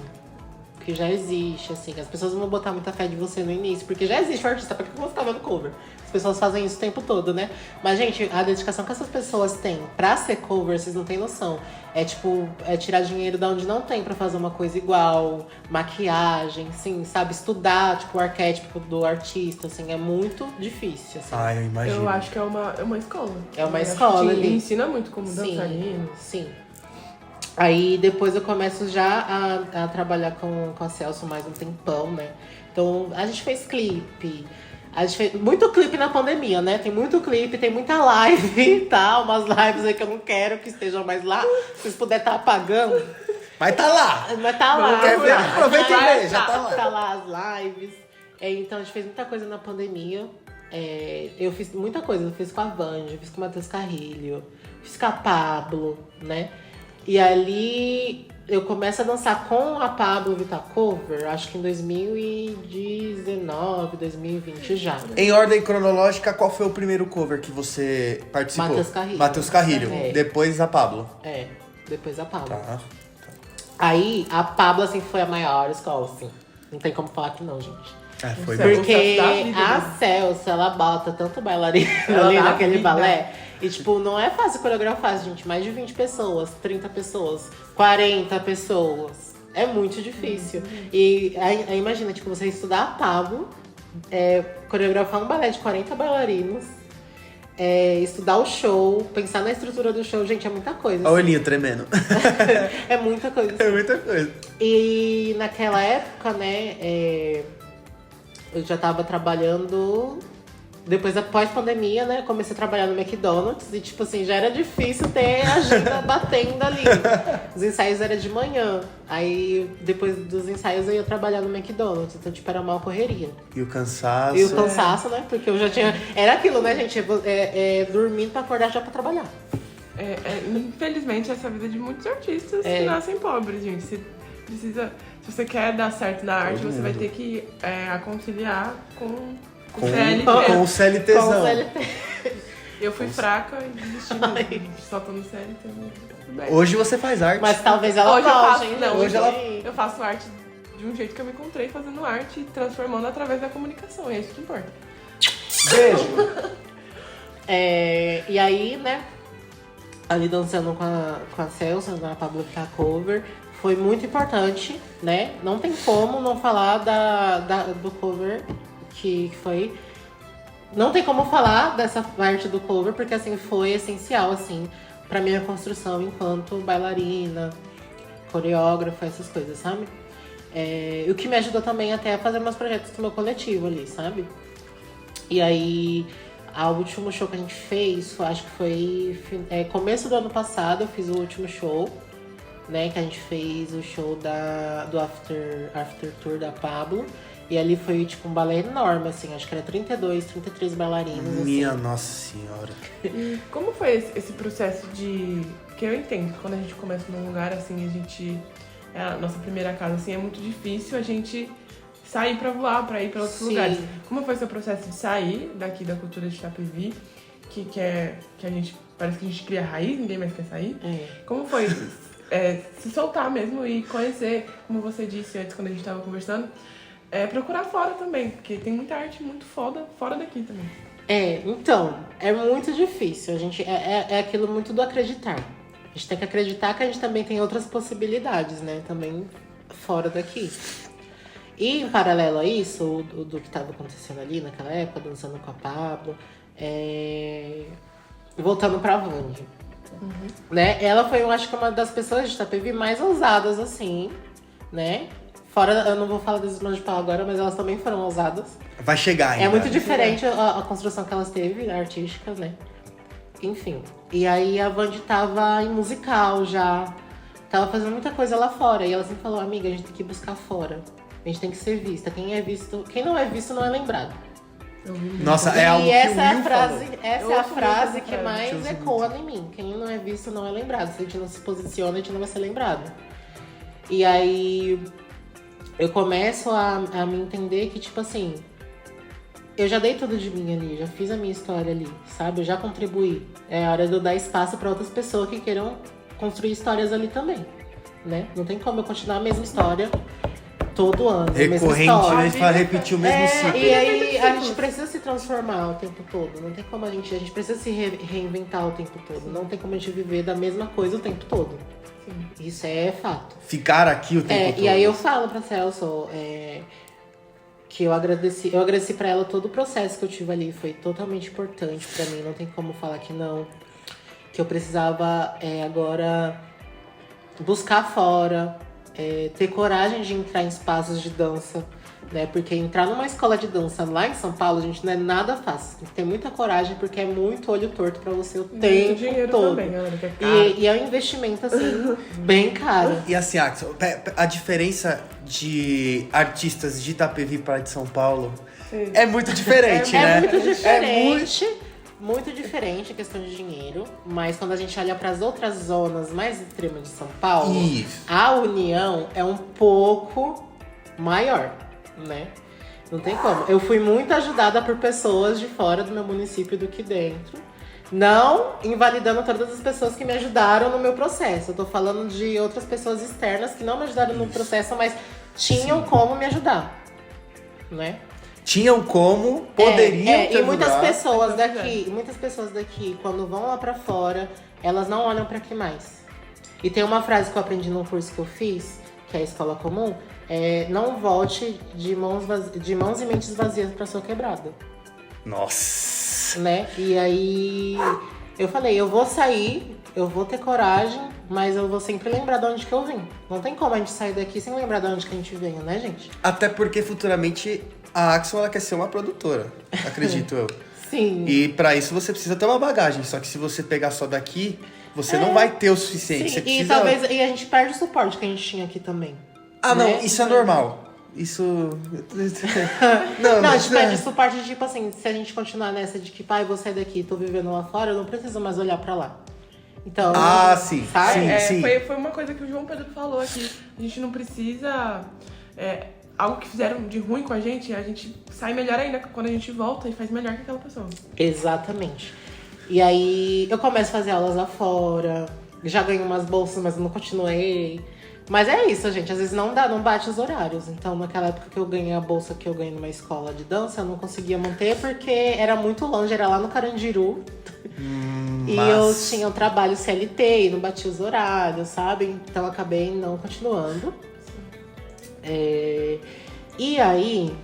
que já existe, assim. As pessoas não vão botar muita fé de você no início, porque já existe o artista, pra que eu vou ficar vendo cover? As pessoas fazem isso o tempo todo, né? Mas, gente, a dedicação que essas pessoas têm pra ser cover, vocês não têm noção. É tipo, é tirar dinheiro da onde não tem pra fazer uma coisa igual, maquiagem, assim, sabe? Estudar, tipo, o arquétipo do artista, assim, é muito difícil, assim.
Ah, eu imagino.
Eu acho que é uma escola.
É uma
Eu acho
escola
que te
ali.
ensina muito como dançarino.
Sim. Aí depois eu começo já a trabalhar com a Celso mais um tempão, né? Então a gente fez clipe. A gente fez muito clipe na pandemia, né? Tem muito clipe, tem muita live e tal. Umas lives aí que eu não quero que estejam mais lá. Se vocês puderem estar apagando.
Mas tá lá!
Mas tá lá.
Quer ver? Aproveita e vê, já tá lá.
Tá lá as lives. Então a gente fez muita coisa na pandemia. Eu fiz muita coisa. Eu fiz com a Vandy, fiz com o Matheus Carrilho, fiz com a Pablo, né? E ali eu começo a dançar com a Pablo Vittar Cover, acho que em 2019, 2020 já.
Em ordem cronológica, qual foi o primeiro cover que você participou?
Matheus Carrilho.
Depois a Pablo.
Depois a Pablo.
Tá.
Aí a Pablo, assim, foi a maior escola, assim. Não tem como falar que não, gente.
Foi
Céu.
bem.
Porque
da vida,
a
né?
Celso, ela bota tanto bailarina
Ela
ali
dá
naquele
vida.
balé. E, tipo, não é fácil coreografar, gente. Mais de 20 pessoas, 30 pessoas, 40 pessoas. É muito difícil. E aí imagina, tipo, você estudar a Pablo, coreografar um balé de 40 bailarinos, estudar o show, pensar na estrutura do show. Gente, é muita coisa.
Olha o olhinho tremendo.
É muita coisa.
É muita coisa.
E naquela época, né, eu já tava trabalhando. Depois da pós-pandemia, né, comecei a trabalhar no McDonald's. E, tipo assim, já era difícil ter a agenda batendo ali. Os ensaios eram de manhã. Aí, depois dos ensaios, eu ia trabalhar no McDonald's. Então, tipo, era uma correria.
E o cansaço.
E o cansaço, né, porque eu já tinha... Era aquilo, né, gente, dormindo pra acordar já pra trabalhar.
Infelizmente, essa é a vida de muitos artistas que nascem pobres, gente. Se você quer dar certo na arte, você vai ter que conciliar com o CLT.
Com o CLTzão.
Com o CLT.
Eu fui fraca e desisti só tô no CLT. Tudo bem.
Hoje você faz arte.
Mas talvez ela
Hoje eu
volte,
faço,
hein?
não,
hoje ela-
eu faço arte de um jeito que eu me encontrei fazendo arte e transformando através da comunicação. É isso que importa.
Beijo.
E aí, né, ali dançando com a Celso, na Pablo Vittar Cover, foi muito importante, né? Não tem como não falar do cover que foi... Não tem como falar dessa parte do cover, porque, assim, foi essencial, assim, pra minha construção enquanto bailarina, coreógrafa, essas coisas, sabe? O que me ajudou também até a fazer meus projetos com o meu coletivo ali, sabe? E aí, o último show que a gente fez, acho que foi começo do ano passado, eu fiz o último show, né? Que a gente fez o show do After Tour da Pablo. E ali foi, tipo, um balé enorme, assim. Acho que era 32, 33 bailarinos,
Minha
assim.
Nossa Senhora.
E como foi esse processo de... Porque eu entendo que quando a gente começa num lugar, assim, a gente... É a nossa primeira casa, assim, é muito difícil a gente sair pra voar, pra ir pra outros
Sim.
lugares. Como foi o seu processo de sair daqui da cultura de Itapevi? Que a gente... Parece que a gente cria raiz, ninguém mais quer sair. Como foi se soltar mesmo e conhecer, como você disse antes, quando a gente tava conversando... procurar fora também, porque tem muita arte muito foda fora daqui também.
Então, é muito difícil. A gente é aquilo muito do acreditar. A gente tem que acreditar que a gente também tem outras possibilidades, né? Também fora daqui. E em paralelo a isso, do que estava acontecendo ali naquela época, dançando com a Pablo, voltando pra Vandy. Né? Ela foi, eu acho que uma das pessoas de Itapevi mais ousadas, assim, né? Fora, eu não vou falar das irmãs de pau agora, mas elas também foram ousadas.
Vai chegar ainda.
É muito diferente a construção que elas teve, artística, né? Enfim. E aí a Vandy tava em musical já. Tava fazendo muita coisa lá fora. E ela sempre falou, amiga, a gente tem que buscar fora. A gente tem que ser vista. Quem não é visto não é lembrado.
Nossa, é algo que
essa
o
é a
Will
frase,
falou.
essa
Eu
é a
ouço
frase
muito
que
essa
mais
frase.
ecoa em mim. Quem não é visto não é lembrado. Se a gente não se posiciona, a gente não vai ser lembrado. E aí eu começo a me entender que, tipo assim, eu já dei tudo de mim ali, já fiz a minha história ali, sabe? Eu já contribuí. É hora de eu dar espaço para outras pessoas que queiram construir histórias ali também, né? Não tem como eu continuar a mesma história todo ano. a mesma
Recorrente,
história.
né? Pra repetir o mesmo ciclo.
E aí a gente precisa se transformar o tempo todo. Não tem como a gente precisa se reinventar o tempo todo. Não tem como a gente viver da mesma coisa o tempo todo. Sim. Isso é fato.
Ficar aqui o tempo todo.
E aí eu falo pra Celso que eu agradeci pra ela todo o processo que eu tive ali. Foi totalmente importante pra mim. Não tem como falar que não. Que eu precisava agora buscar fora, ter coragem de entrar em espaços de dança, né? Porque entrar numa escola de dança lá em São Paulo, gente, não é nada fácil. Tem que ter muita coragem, porque é muito olho torto pra você o tempo
dinheiro
todo.
Também, galera, que é caro.
E é um investimento, assim, bem caro.
E assim, Axel, a diferença de artistas de Itapevi para de São Paulo é muito diferente, né?
É muito diferente. Muito diferente a questão de dinheiro, mas quando a gente olha para as outras zonas mais extremas de São Paulo, a união é um pouco maior, né? Não tem como. Eu fui muito ajudada por pessoas de fora do meu município do que dentro. Não invalidando todas as pessoas que me ajudaram no meu processo. Eu tô falando de outras pessoas externas que não me ajudaram no processo, mas tinham como me ajudar, né?
Tinham como, poderiam te
E muitas
ajudar.
muitas pessoas daqui, quando vão lá pra fora, elas não olham pra aqui mais. E tem uma frase que eu aprendi num curso que eu fiz, que é a Escola Comum, não volte de mãos e mentes vazias pra sua quebrada.
Nossa!
Né? E aí eu falei, eu vou sair, eu vou ter coragem, mas eu vou sempre lembrar de onde que eu vim. Não tem como a gente sair daqui sem lembrar de onde que a gente veio, né, gente?
Até porque futuramente a Axel ela quer ser uma produtora, acredito eu.
Sim.
E pra isso você precisa ter uma bagagem. Só que se você pegar só daqui, você não vai ter o suficiente.
Sim.
Você precisa...
E talvez a gente perde o suporte que a gente tinha aqui também.
Ah,
né?
não, isso é normal. Isso.
Não, a gente perde suporte de, tipo assim, se a gente continuar nessa de que, pai, vou sair daqui, tô vivendo lá fora, eu não preciso mais olhar pra lá. Então.
Sim.
Sabe?
Sim.
Foi uma coisa que o João Pedro falou aqui. A gente não precisa. Algo que fizeram de ruim com a gente sai melhor ainda quando a gente volta e faz melhor que aquela pessoa.
Exatamente. E aí eu começo a fazer aulas lá fora, já ganho umas bolsas, mas não continuei. Mas é isso, gente. Às vezes não bate os horários. Então, naquela época que eu ganhei a bolsa que eu ganhei numa escola de dança, eu não conseguia manter porque era muito longe, era lá no Carandiru. E eu tinha um trabalho CLT e não batia os horários, sabe? Então, eu acabei não continuando. E aí,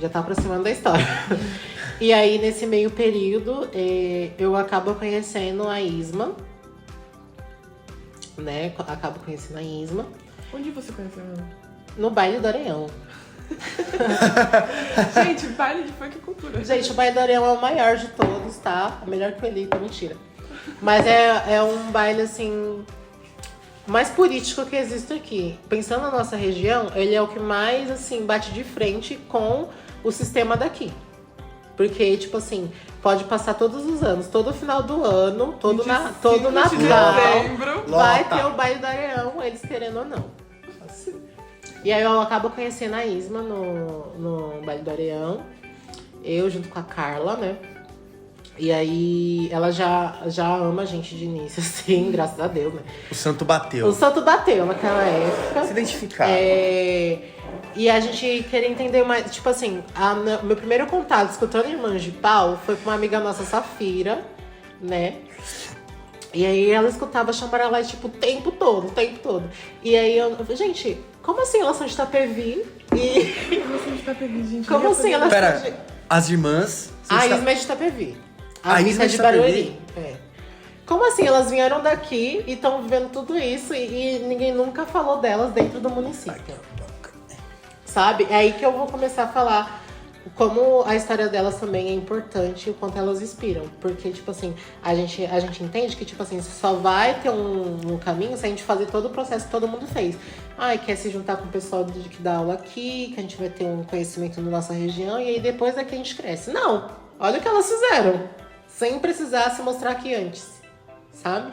já tá aproximando da história. E aí, nesse meio período, eu acabo conhecendo a Isma. Né? Acabo conhecendo a Isma.
Onde você conheceu ela?
No baile do Areião.
Gente, baile de funk e cultura.
Gente, o baile do Areião é o maior de todos, tá? Melhor que o Elita, mentira. Mas é um baile, assim, mais político que existe aqui. Pensando na nossa região, ele é o que mais, assim, bate de frente com o sistema daqui. Porque, tipo assim, pode passar todos os anos, todo final do ano, todo Natal, vai ter o baile do Areião, eles querendo ou não. E aí eu acabo conhecendo a Isma no baile do Areião, eu junto com a Carla, né? E aí ela já ama a gente de início, assim, graças a Deus, né?
O santo bateu.
O santo bateu naquela época.
Se identificar.
E a gente queria entender mais, tipo assim, meu primeiro contato escutando Irmãs de Pau foi com uma amiga nossa, Safira, né? E aí ela escutava Xambaralá, tipo, o tempo todo. E aí eu falei, gente, como assim elas são de Itapevi?
Como assim de Itapevi, gente?
Como assim elas
Pera,
são de...
as irmãs...
A Isma é de Itapevi.
A Isma é de
Barueri. Como assim? Elas vieram daqui e estão vivendo tudo isso e ninguém nunca falou delas dentro do município. Sabe? É aí que eu vou começar a falar como a história delas também é importante e o quanto elas inspiram. Porque, tipo assim, a gente entende que, tipo assim, só vai ter um caminho se a gente fazer todo o processo que todo mundo fez. Quer se juntar com o pessoal que dá aula aqui, que a gente vai ter um conhecimento da nossa região e aí depois é que a gente cresce. Não! Olha o que elas fizeram. Sem precisar se mostrar aqui antes. Sabe?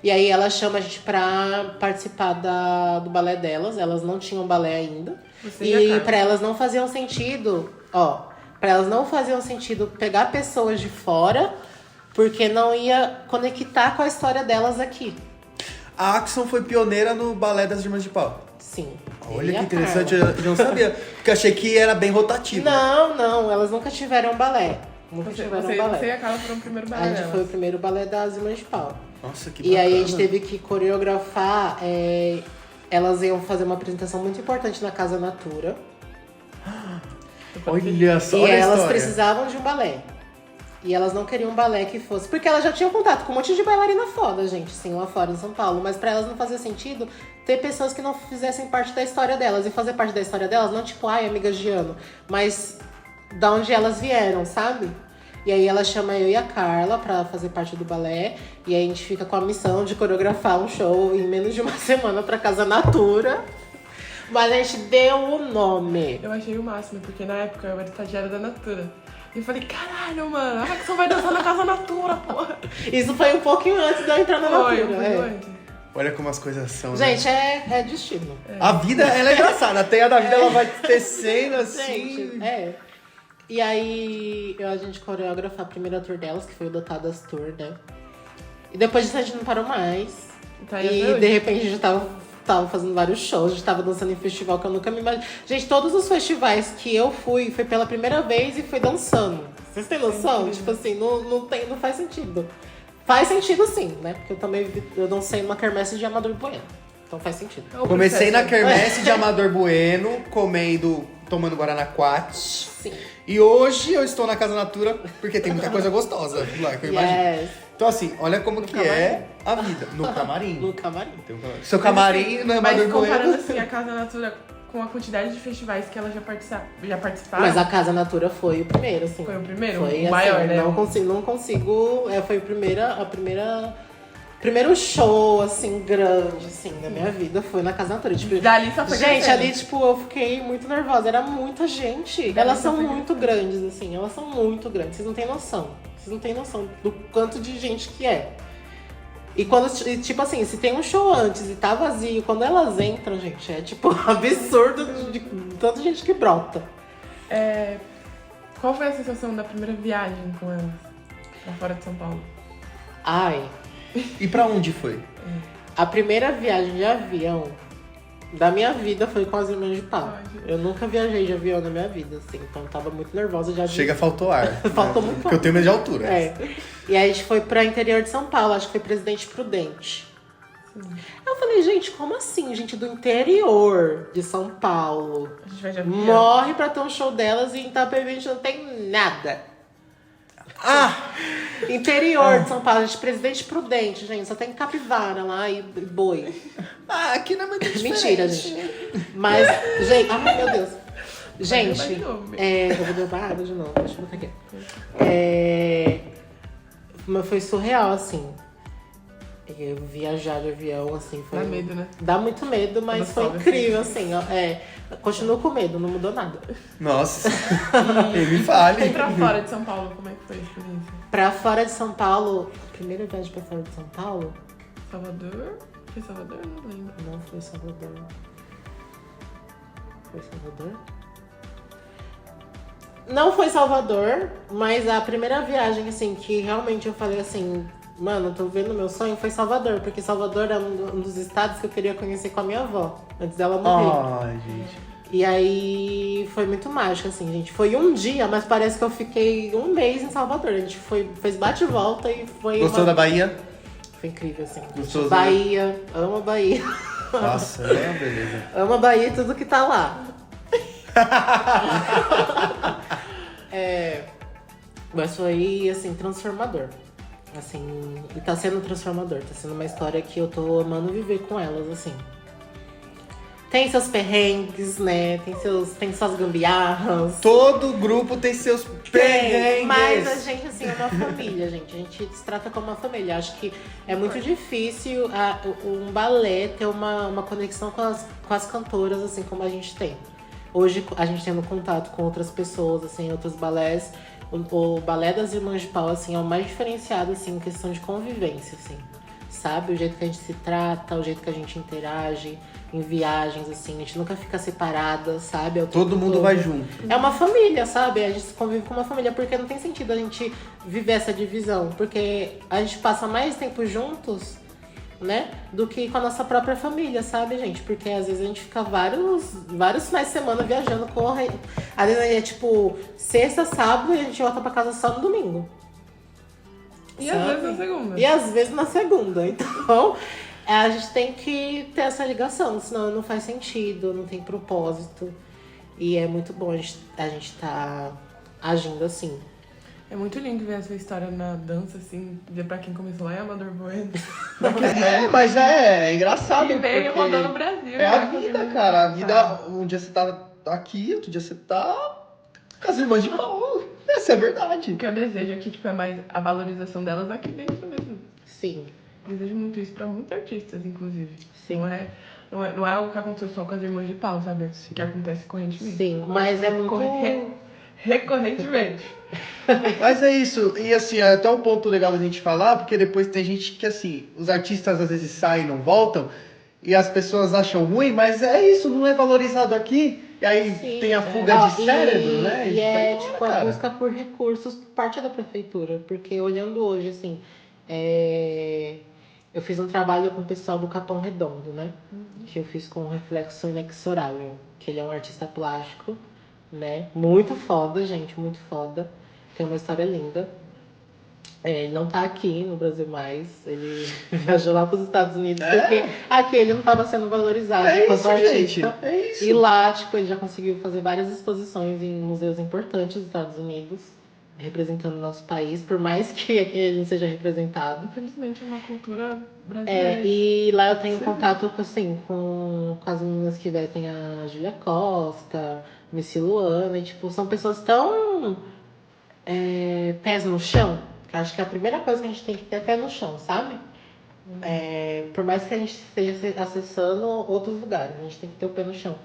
E aí ela chama a gente pra participar do balé delas. Elas não tinham balé ainda. E pra elas não faziam sentido, pra elas não faziam sentido pegar pessoas de fora, porque não ia conectar com a história delas aqui.
A Axon foi pioneira no balé das Irmãs de Pau.
Sim.
Olha
e
que
a
interessante,
Carla.
eu não sabia. Porque eu achei que era bem rotativo.
Não, elas nunca tiveram balé. Nunca tiveram balé.
Você e a Carla foram o primeiro balé
A gente
delas.
foi o primeiro balé das Irmãs de Pau.
Nossa, que
E
bacana.
aí a gente teve que coreografar. Elas iam fazer uma apresentação muito importante na Casa Natura.
Olha só,
E
olha a
elas
história.
precisavam de um balé. E elas não queriam um balé que fosse. Porque elas já tinham contato com um monte de bailarina foda, gente, assim, lá fora em São Paulo. Mas pra elas não fazia sentido ter pessoas que não fizessem parte da história delas. E fazer parte da história delas, não tipo, ai, amiga de ano, mas da onde elas vieram, sabe? E aí ela chama eu e a Carla pra fazer parte do balé. E aí a gente fica com a missão de coreografar um show em menos de uma semana pra Casa Natura. Mas a gente deu o nome.
Eu achei o máximo, porque na época eu era estagiária da Natura. E eu falei, caralho, mano, a Raxon vai dançar na Casa Natura, porra.
Isso foi um pouquinho antes de eu entrar na Natura.
Foi, antes.
Olha como as coisas são, né?
Gente, é destino.
A vida, ela é engraçada. A teia da vida, ela vai tecendo assim.
Gente, E aí, a gente coreografou a primeira tour delas, que foi o Dotadas Tour, né? E depois disso a gente não parou mais.
Tá aí
E
até hoje.
de repente a gente tava fazendo vários shows, a gente tava dançando em festival que eu nunca me imaginei. Gente, todos os festivais que eu fui, foi pela primeira vez e foi dançando. Vocês têm noção? Tipo assim, não faz sentido. Faz sentido sim, né? Porque eu dancei numa quermesse de Amador Bueno. Então faz sentido.
É o
Comecei na
processo.
quermesse de Amador Bueno, tomando Guaranaquate.
Sim.
E hoje eu estou na Casa Natura, porque tem muita coisa gostosa lá, que eu imagino.
Yes.
Então assim, olha como que é a vida. No camarim.
No camarim.
Tem um camarim. Seu camarim no Amador
Mas comparando
Bueno.
assim a Casa Natura com a quantidade de festivais que ela já participaram.
Mas a Casa Natura foi o primeiro, assim.
Foi o primeiro?
Foi
O
assim,
maior, né?
Não consigo. Foi primeiro show, assim, grande, assim, da minha vida. Foi na Casa Natura. Tipo,
Dali só foi
gente,
crescendo.
ali, tipo, eu fiquei muito nervosa. Era muita gente.
Dali
Elas
só
são
foi
muito grandes, assim. Elas são muito grandes. Vocês não têm noção. Vocês não têm noção do quanto de gente que é. E tipo assim, se tem um show antes e tá vazio, quando elas entram, gente, é tipo absurdo de tanta gente que brota.
Qual foi a sensação da primeira viagem com elas? Pra fora de São Paulo?
Ai,
E pra onde foi?
a primeira viagem de avião da minha vida foi com as Irmãs de Pau.
Ai, gente.
Eu nunca viajei de avião na minha vida, assim, então eu tava muito nervosa já.
Chega, faltou ar.
Faltou
né?
muito
Porque eu tenho medo de altura.
E aí a gente foi pra interior de São Paulo, acho que foi Presidente Prudente. Eu falei, gente, como assim? Gente do interior de São Paulo
A gente vai de avião.
morre pra ter um show delas e em Itapevi a gente não tem nada. Interior de São Paulo, gente, Presidente Prudente, gente, só tem capivara lá e boi.
Aqui não é muito diferente.
Mentira, gente. Mas, gente, ai meu Deus. Gente,
derrubar de novo.
eu vou derrubar água de novo, deixa eu botar aqui. Mas foi surreal, assim. Eu viajar de avião, assim, foi.
Dá medo, né?
Dá muito medo, mas
Quando
foi
sobe,
incrível, assim. Ó, continuo com medo, não mudou nada.
Nossa. Me fale.
E pra fora de São Paulo, como é que foi a experiência?
Pra fora de São Paulo, a primeira viagem pra fora de São Paulo,
Salvador? Foi Salvador? Não lembro.
não foi Salvador. Foi Salvador? Não foi Salvador, mas a primeira viagem, assim, que realmente eu falei assim, mano, tô vendo meu sonho, foi Salvador, porque Salvador é um dos estados que eu queria conhecer com a minha avó, antes dela morrer.
Ai, gente.
E aí foi muito mágico, assim, gente. Foi um dia, mas parece que eu fiquei um mês em Salvador. A gente fez bate e volta e foi.
Gostou da Bahia?
Foi incrível, assim.
Gostoso,
Bahia, amo a Bahia.
Nossa, é uma beleza.
Amo a Bahia e tudo que tá lá. Mas foi, assim, transformador. Assim, e tá sendo transformador. Tá sendo uma história que eu tô amando viver com elas, assim. Tem seus perrengues, né? Tem suas gambiarras.
Todo grupo tem seus perrengues.
Mas a gente, assim, é uma família, gente. A gente se trata como uma família. Acho que é muito difícil um balé ter uma conexão com as cantoras, assim, como a gente tem. Hoje, a gente tendo contato com outras pessoas, assim, outros balés. O balé das Irmãs de Pau, assim, é o mais diferenciado, assim, em questão de convivência, assim. Sabe? O jeito que a gente se trata, o jeito que a gente interage em viagens, assim. A gente nunca fica separada, sabe? É o
Todo
tempo
mundo
todo.
vai junto.
É uma família, sabe? A gente convive com uma família, porque não tem sentido a gente viver essa divisão. Porque a gente passa mais tempo juntos, né? Do que com a nossa própria família, sabe, gente? Porque às vezes a gente fica vários finais de semana viajando com às vezes é tipo sexta, sábado e a gente volta pra casa só no domingo.
E às vezes na segunda.
E às vezes na segunda. Então, a gente tem que ter essa ligação, senão não faz sentido, não tem propósito. E é muito bom a gente tá agindo assim.
É muito lindo ver essa história na dança, assim, ver pra quem começou lá em Amador Bueno.
Mas é engraçado.
E veio
porque
rodando o Brasil.
É a
né?
vida, cara. A vida, um dia você tá aqui, outro dia você tá com as irmãs de Paulo. Essa é a verdade.
O que eu desejo aqui, tipo, é mais a valorização delas aqui dentro mesmo.
Sim.
Desejo muito isso pra muitos artistas, inclusive.
Sim.
Não é algo que aconteceu só com as irmãs de Paulo, sabe? Que acontece correntemente.
Sim, mas é muito...
Recorrentemente.
Mas é isso, e assim, é até um ponto legal da gente falar, porque depois tem gente que assim, os artistas às vezes saem e não voltam, e as pessoas acham ruim, mas é isso, não é valorizado aqui, e aí
Sim,
tem a fuga de cérebro, né?
E é
vai embora,
tipo a
cara.
busca por recursos por parte da prefeitura, porque olhando hoje, assim, eu fiz um trabalho com o pessoal do Capão Redondo, né? Que eu fiz com o Reflexo Inexorável, que ele é um artista plástico, né? Muito foda, gente, muito foda. Tem uma história linda. Ele não tá aqui no Brasil mais. Ele viajou lá para os Estados Unidos porque aqui ele não estava sendo valorizado enquanto artista.
Gente, é isso.
E lá, tipo, ele já conseguiu fazer várias exposições em museus importantes dos Estados Unidos, representando o nosso país, por mais que aqui ele não seja representado.
Infelizmente é uma cultura brasileira.
E lá eu tenho contato assim, com as meninas que vestem a Júlia Costa, Missy Luana, e tipo, são pessoas tão pés no chão, que eu acho que a primeira coisa que a gente tem que ter é pé no chão, sabe? Por mais que a gente esteja acessando outros lugares, a gente tem que ter o pé no chão.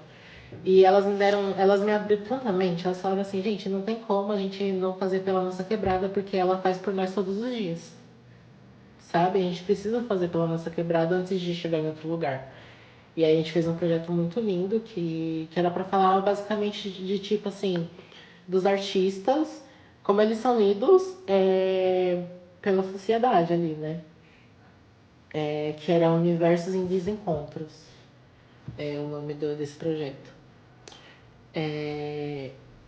E elas me abriram tanta mente, elas falaram assim, gente, não tem como a gente não fazer pela nossa quebrada, porque ela faz por nós todos os dias. Sabe? A gente precisa fazer pela nossa quebrada antes de chegar em outro lugar. E aí a gente fez um projeto muito lindo que era pra falar basicamente de tipo assim, dos artistas, como eles são lidos pela sociedade ali, né? Que era Universos em Desencontros. É o nome desse projeto.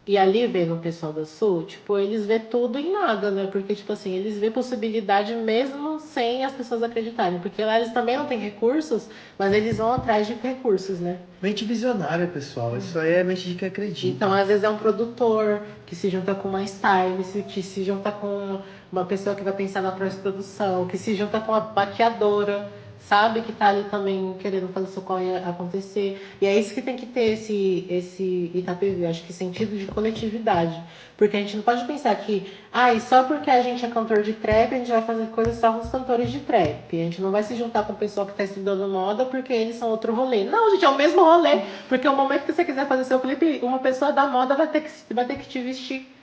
E ali vendo o pessoal da Sul, tipo, eles vê tudo em nada, né? Porque, tipo assim, eles vê possibilidade mesmo sem as pessoas acreditarem. Porque lá eles também não têm recursos, mas eles vão atrás de recursos, né?
Mente visionária, pessoal. Isso aí é mente de quem acredita.
Então, às vezes é um produtor que se junta com uma stylist, que se junta com uma pessoa que vai pensar na pós-produção, que se junta com uma maquiadora, sabe? Que tá ali também querendo fazer o socorro acontecer. E é isso que tem que ter esse Itapevi, acho que sentido de coletividade. Porque a gente não pode pensar que, só porque a gente é cantor de trap, a gente vai fazer coisas só com os cantores de trap. A gente não vai se juntar com o pessoal que tá estudando moda porque eles são outro rolê. Não, gente, é o mesmo rolê. Porque o momento que você quiser fazer seu clipe, uma pessoa da moda vai ter que te vestir.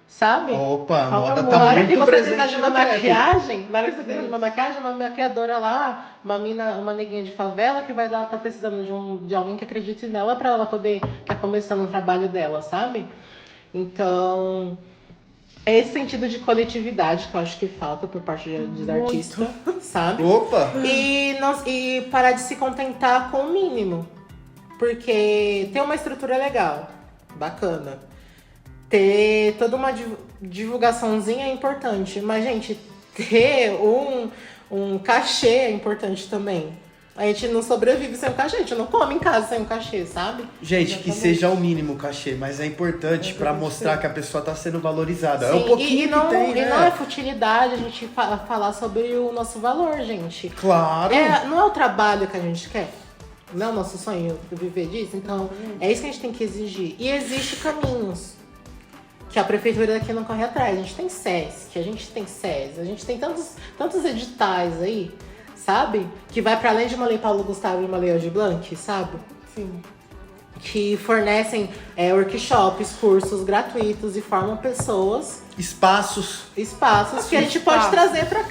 Sabe?
Opa, a moda
Na
tá
hora que
muito
você
presente
precisa de uma
no trap.
maquiagem, na hora que você precisa de uma maquiagem, uma maquiadora lá, uma neguinha de favela que tá precisando de alguém que acredite nela pra ela poder estar começando o trabalho dela, sabe? Então, é esse sentido de coletividade que eu acho que falta por parte dos artistas, sabe?
Opa!
E parar de se contentar com o mínimo. Porque tem uma estrutura legal, bacana. Ter toda uma divulgaçãozinha é importante. Mas, gente, ter um cachê é importante também. A gente não sobrevive sem um cachê, a gente não come em casa sem um cachê, sabe?
Gente, que seja o mínimo o cachê, mas é importante pra mostrar que a pessoa tá sendo valorizada.
Sim,
é um pouquinho
não,
que tem, né?
E não é futilidade a gente falar sobre o nosso valor, gente.
Claro!
Não é o trabalho que a gente quer. Não é o nosso sonho viver disso. Então, é isso que a gente tem que exigir. E existe caminhos que a prefeitura daqui não corre atrás. A gente tem SESC, a gente tem tantos editais aí, sabe? Que vai para além de uma lei Paulo Gustavo e uma lei Aldir Blanc, sabe?
Sim.
Que fornecem workshops, cursos gratuitos e formam pessoas...
Espaços
que a gente pode trazer pra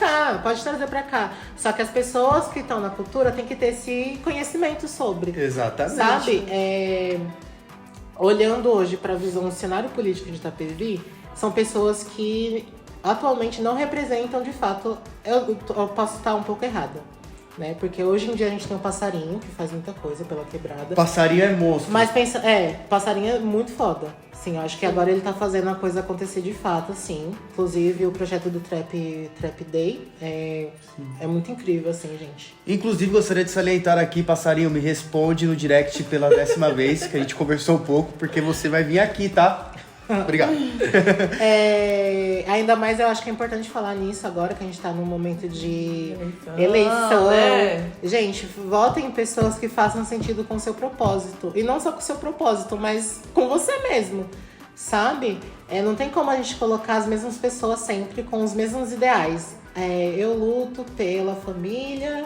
cá. Só que as pessoas que estão na cultura têm que ter esse conhecimento sobre.
Exatamente.
Sabe? Olhando hoje para a visão do cenário político de Itapevi, são pessoas que atualmente não representam de fato. Eu posso estar um pouco errada, né? Porque hoje em dia a gente tem o Passarinho, que faz muita coisa pela quebrada.
Passarinho é monstro.
Mas pensa, Passarinho é muito foda. Sim, eu acho que agora ele tá fazendo a coisa acontecer de fato, assim. Inclusive, o projeto do Trap Day é muito incrível, assim, gente.
Inclusive, gostaria de salientar aqui, Passarinho, me responde no direct pela 10ª vez, que a gente conversou um pouco, porque você vai vir aqui, tá? Obrigado.
Ainda mais eu acho que é importante falar nisso agora, que a gente tá num momento de
Eleição.
Gente, votem em pessoas que façam sentido com o seu propósito. E não só com o seu propósito, mas com você mesmo, sabe? Não tem como a gente colocar as mesmas pessoas sempre com os mesmos ideais. Eu luto pela família,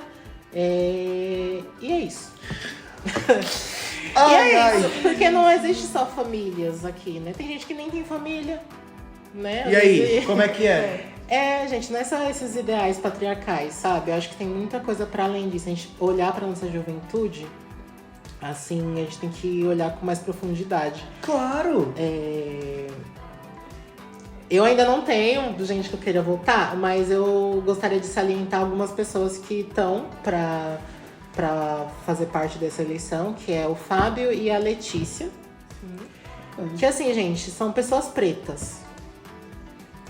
e é isso. Isso, porque não existe só famílias aqui, né? Tem gente que nem tem família, né?
E aí, como é que é?
Gente, não é só esses ideais patriarcais, sabe? Eu acho que tem muita coisa pra além disso. A gente olhar pra nossa juventude, assim, a gente tem que olhar com mais profundidade.
Claro!
Eu ainda não tenho gente que eu queira votar, mas eu gostaria de salientar algumas pessoas que estão pra fazer parte dessa eleição, que é o Fábio e a Letícia. Que assim, gente, são pessoas pretas,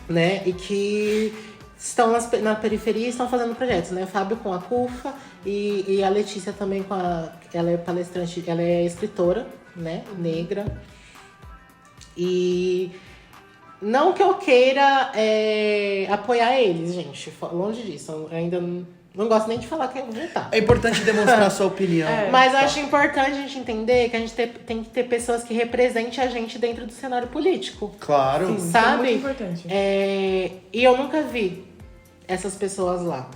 né? E que estão na periferia e estão fazendo projetos, né? O Fábio com a CUFA e a Letícia também com ela é palestrante, ela é escritora, né? Negra. E não que eu queira apoiar eles, gente. Longe disso. Eu ainda não gosto nem de falar que eu vou votar.
É importante demonstrar a sua opinião.
Mas eu acho importante a gente entender que a gente tem que ter pessoas que representem a gente dentro do cenário político.
Claro.
Sim,
sabe?
isso é muito importante.
E eu nunca vi essas pessoas lá.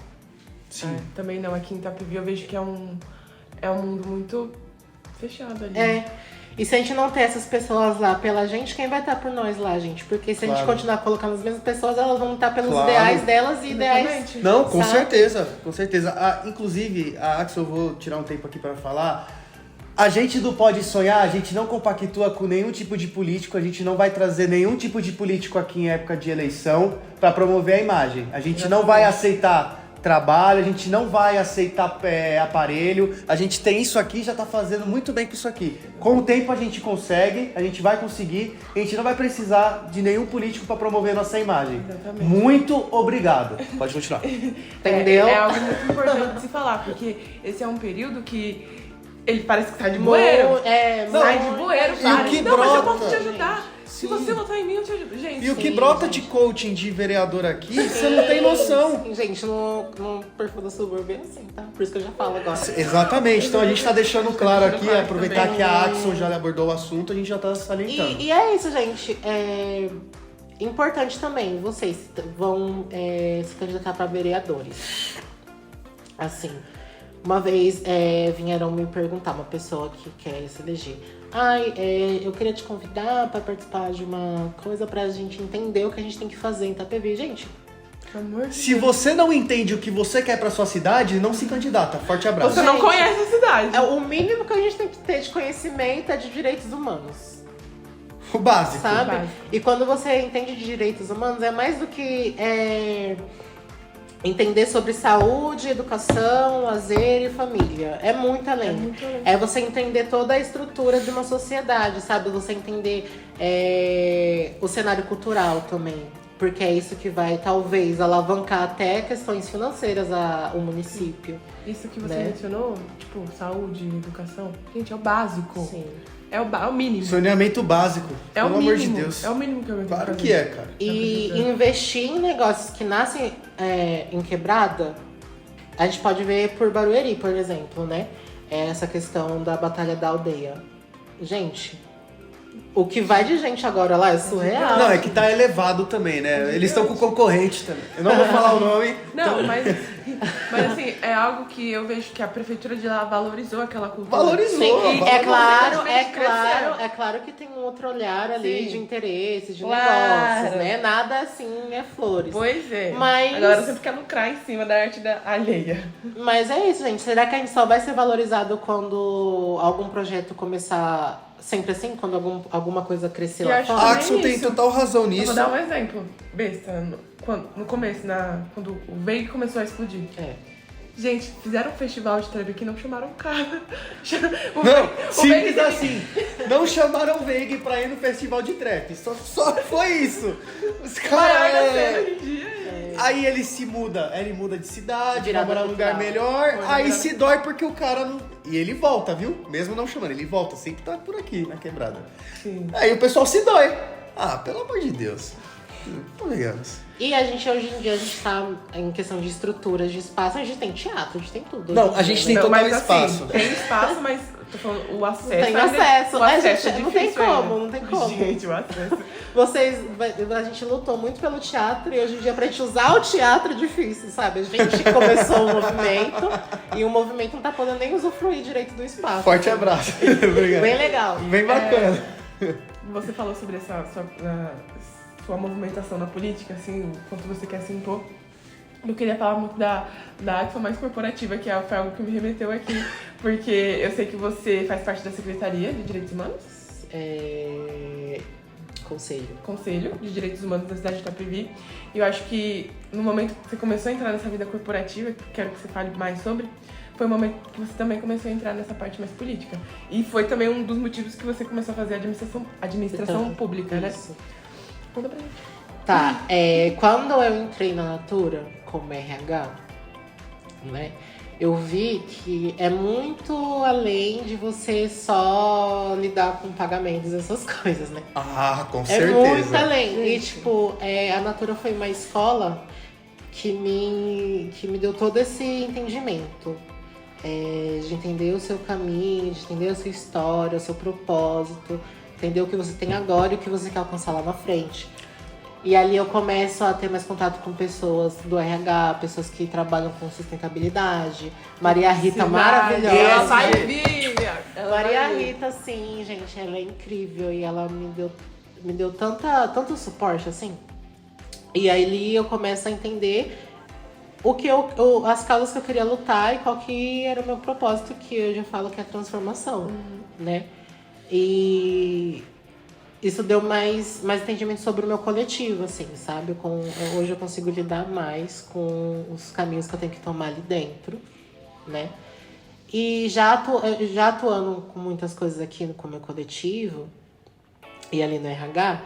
Sim.
Também não. Aqui em Itapevi eu vejo que é um mundo muito fechado ali.
E se a gente não ter essas pessoas lá pela gente, quem vai estar por nós lá, gente? Porque se a gente continuar colocando as mesmas pessoas, elas vão estar pelos ideais delas e ideais...
Não, com
sabe?
certeza, com certeza. Inclusive, a Axel, eu vou tirar um tempo aqui pra falar. A gente do Pode Sonhar, a gente não compactua com nenhum tipo de político, a gente não vai trazer nenhum tipo de político aqui em época de eleição pra promover a imagem. A gente não vai aceitar trabalho, a gente não vai aceitar aparelho, a gente tem isso aqui, já tá fazendo muito bem com isso aqui. Com o tempo a gente consegue, a gente vai conseguir, a gente não vai precisar de nenhum político para promover nossa imagem.
Exatamente.
Muito obrigado. Pode continuar.
Entendeu?
É algo muito importante de se falar, porque esse é um período que ele parece que sai de bueiro. Sai de bueiro,
E o
vários.
que
Não, mas eu
brota,
posso te ajudar. Se
Sim.
você votar em mim, eu te ajudo. Gente,
E o que brota de coaching de vereador aqui, você não tem noção.
Gente, no perfil da Suburb é assim, tá? Por isso que eu já falo agora.
Exatamente, então a gente tá deixando claro aqui,
claro
aproveitar
também.
que a Axel já abordou o assunto, a gente já tá salientando.
E é isso, gente. Importante também, vocês vão se candidatar para vereadores. Assim, uma vez vieram me perguntar, uma pessoa que quer se eleger. Eu queria te convidar para participar de uma coisa pra gente entender o que a gente tem que fazer em Itapevi. Gente,
pelo amor de
Se
Deus.
você não entende o que você quer pra sua cidade, não se candidata. Forte abraço.
Você não
Gente,
conhece a cidade.
o mínimo que a gente tem que ter de conhecimento é de direitos humanos.
O básico.
Sabe?
Básico.
E quando você entende de direitos humanos, é mais do que entender sobre saúde, educação, lazer e família. É muito além.
muito além.
É você entender toda a estrutura de uma sociedade, sabe? Você entender o cenário cultural também. Porque é isso que vai, talvez, alavancar até questões financeiras ao município.
Isso que você
né?
mencionou, tipo, saúde, educação. Gente, é o básico.
Sim.
É o mínimo.
Saneamento básico.
É o
pelo
mínimo.
amor de Deus.
É o mínimo que eu vou
Claro
fazer.
que é, cara.
E investir em negócios que nascem em quebrada, a gente pode ver por Barueri, por exemplo, né? Essa questão da Batalha da Aldeia. Gente, o que vai de gente agora lá é surreal.
Não, é que tá elevado também, né? Eles estão com concorrente também. Eu não vou falar o nome.
Não, mas assim, é algo que eu vejo que a prefeitura de lá valorizou aquela cultura.
Valorizou.
Sim,
E-
é claro,
consequentemente cresceram.
é claro que tem um outro olhar ali
Sim.
de interesses, de
Claro.
negócios, né? Nada assim é flores.
Pois é.
Mas-
A galera sempre quer lucrar em cima da arte da alheia.
Mas é isso, gente. Será que a gente só vai ser valorizado quando algum projeto começar sempre assim? Quando alguma coisa crescer
E
lá
acho
fora?
que-
Axel tem
isso.
total razão
Eu
nisso.
vou dar um exemplo, besta. No começo, quando o Veig começou a explodir. Gente, fizeram um festival de trap aqui, não chamaram o cara.
Não, simples assim. Não chamaram o Veig pra ir no festival de trap. Só foi isso. Os caras. Aí ele se muda. Ele muda de cidade, vai morar num lugar melhor. Aí se dói porque o cara não. E ele volta, viu? Mesmo não chamando, ele volta. Sempre tá por aqui, na quebrada.
Sim.
Aí o pessoal se dói. Ah, pelo amor de Deus. Convenhamos.
E a gente, hoje em dia, a gente tá em questão de estruturas, de espaço, a gente tem teatro, a gente tem tudo.
Não, a gente tem
Não,
total
mas,
espaço.
Assim, tem espaço, mas tô falando, o acesso.
Não tem acesso,
o acesso
gente, não tem
difícil
como,
ainda.
não tem como.
Gente, o acesso.
A gente lutou muito pelo teatro e hoje em dia pra gente usar o teatro é difícil, sabe? A gente começou um movimento e o movimento não tá podendo nem usufruir direito do espaço.
Forte abraço. Obrigado.
Bem legal.
Bem bacana.
Você falou sobre essa sua movimentação na política, assim, quanto você quer se impor. Eu queria falar muito da ação mais corporativa, que foi algo que me remeteu aqui, porque eu sei que você faz parte da Secretaria de Direitos Humanos. Conselho de Direitos Humanos da cidade de Itapevi. E eu acho que no momento que você começou a entrar nessa vida corporativa, quero que você fale mais sobre, foi o momento que você também começou a entrar nessa parte mais política. E foi também um dos motivos que você começou a fazer administração pública, né?
Isso.
Conta pra gente.
Tá, quando eu entrei na Natura como RH, né, eu vi que é muito além de você só lidar com pagamentos e essas coisas, né?
Ah, com
É
certeza.
muito além. E, tipo, a Natura foi uma escola que me deu todo esse entendimento. De entender o seu caminho, de entender a sua história, o seu propósito, entender o que você tem agora e o que você quer alcançar lá na frente. E ali eu começo a ter mais contato com pessoas do RH, pessoas que trabalham com sustentabilidade. Maria Rita, maravilhosa.
Ela vai vir!
Maria Rita, sim, gente, ela é incrível e ela me deu tanto suporte, assim. E aí eu começo a entender as causas que eu queria lutar e qual que era o meu propósito, que hoje eu falo que é a transformação, né? E isso deu mais entendimento sobre o meu coletivo, assim, sabe? Hoje eu consigo lidar mais com os caminhos que eu tenho que tomar ali dentro, né? E já atuando com muitas coisas aqui com o meu coletivo e ali no RH,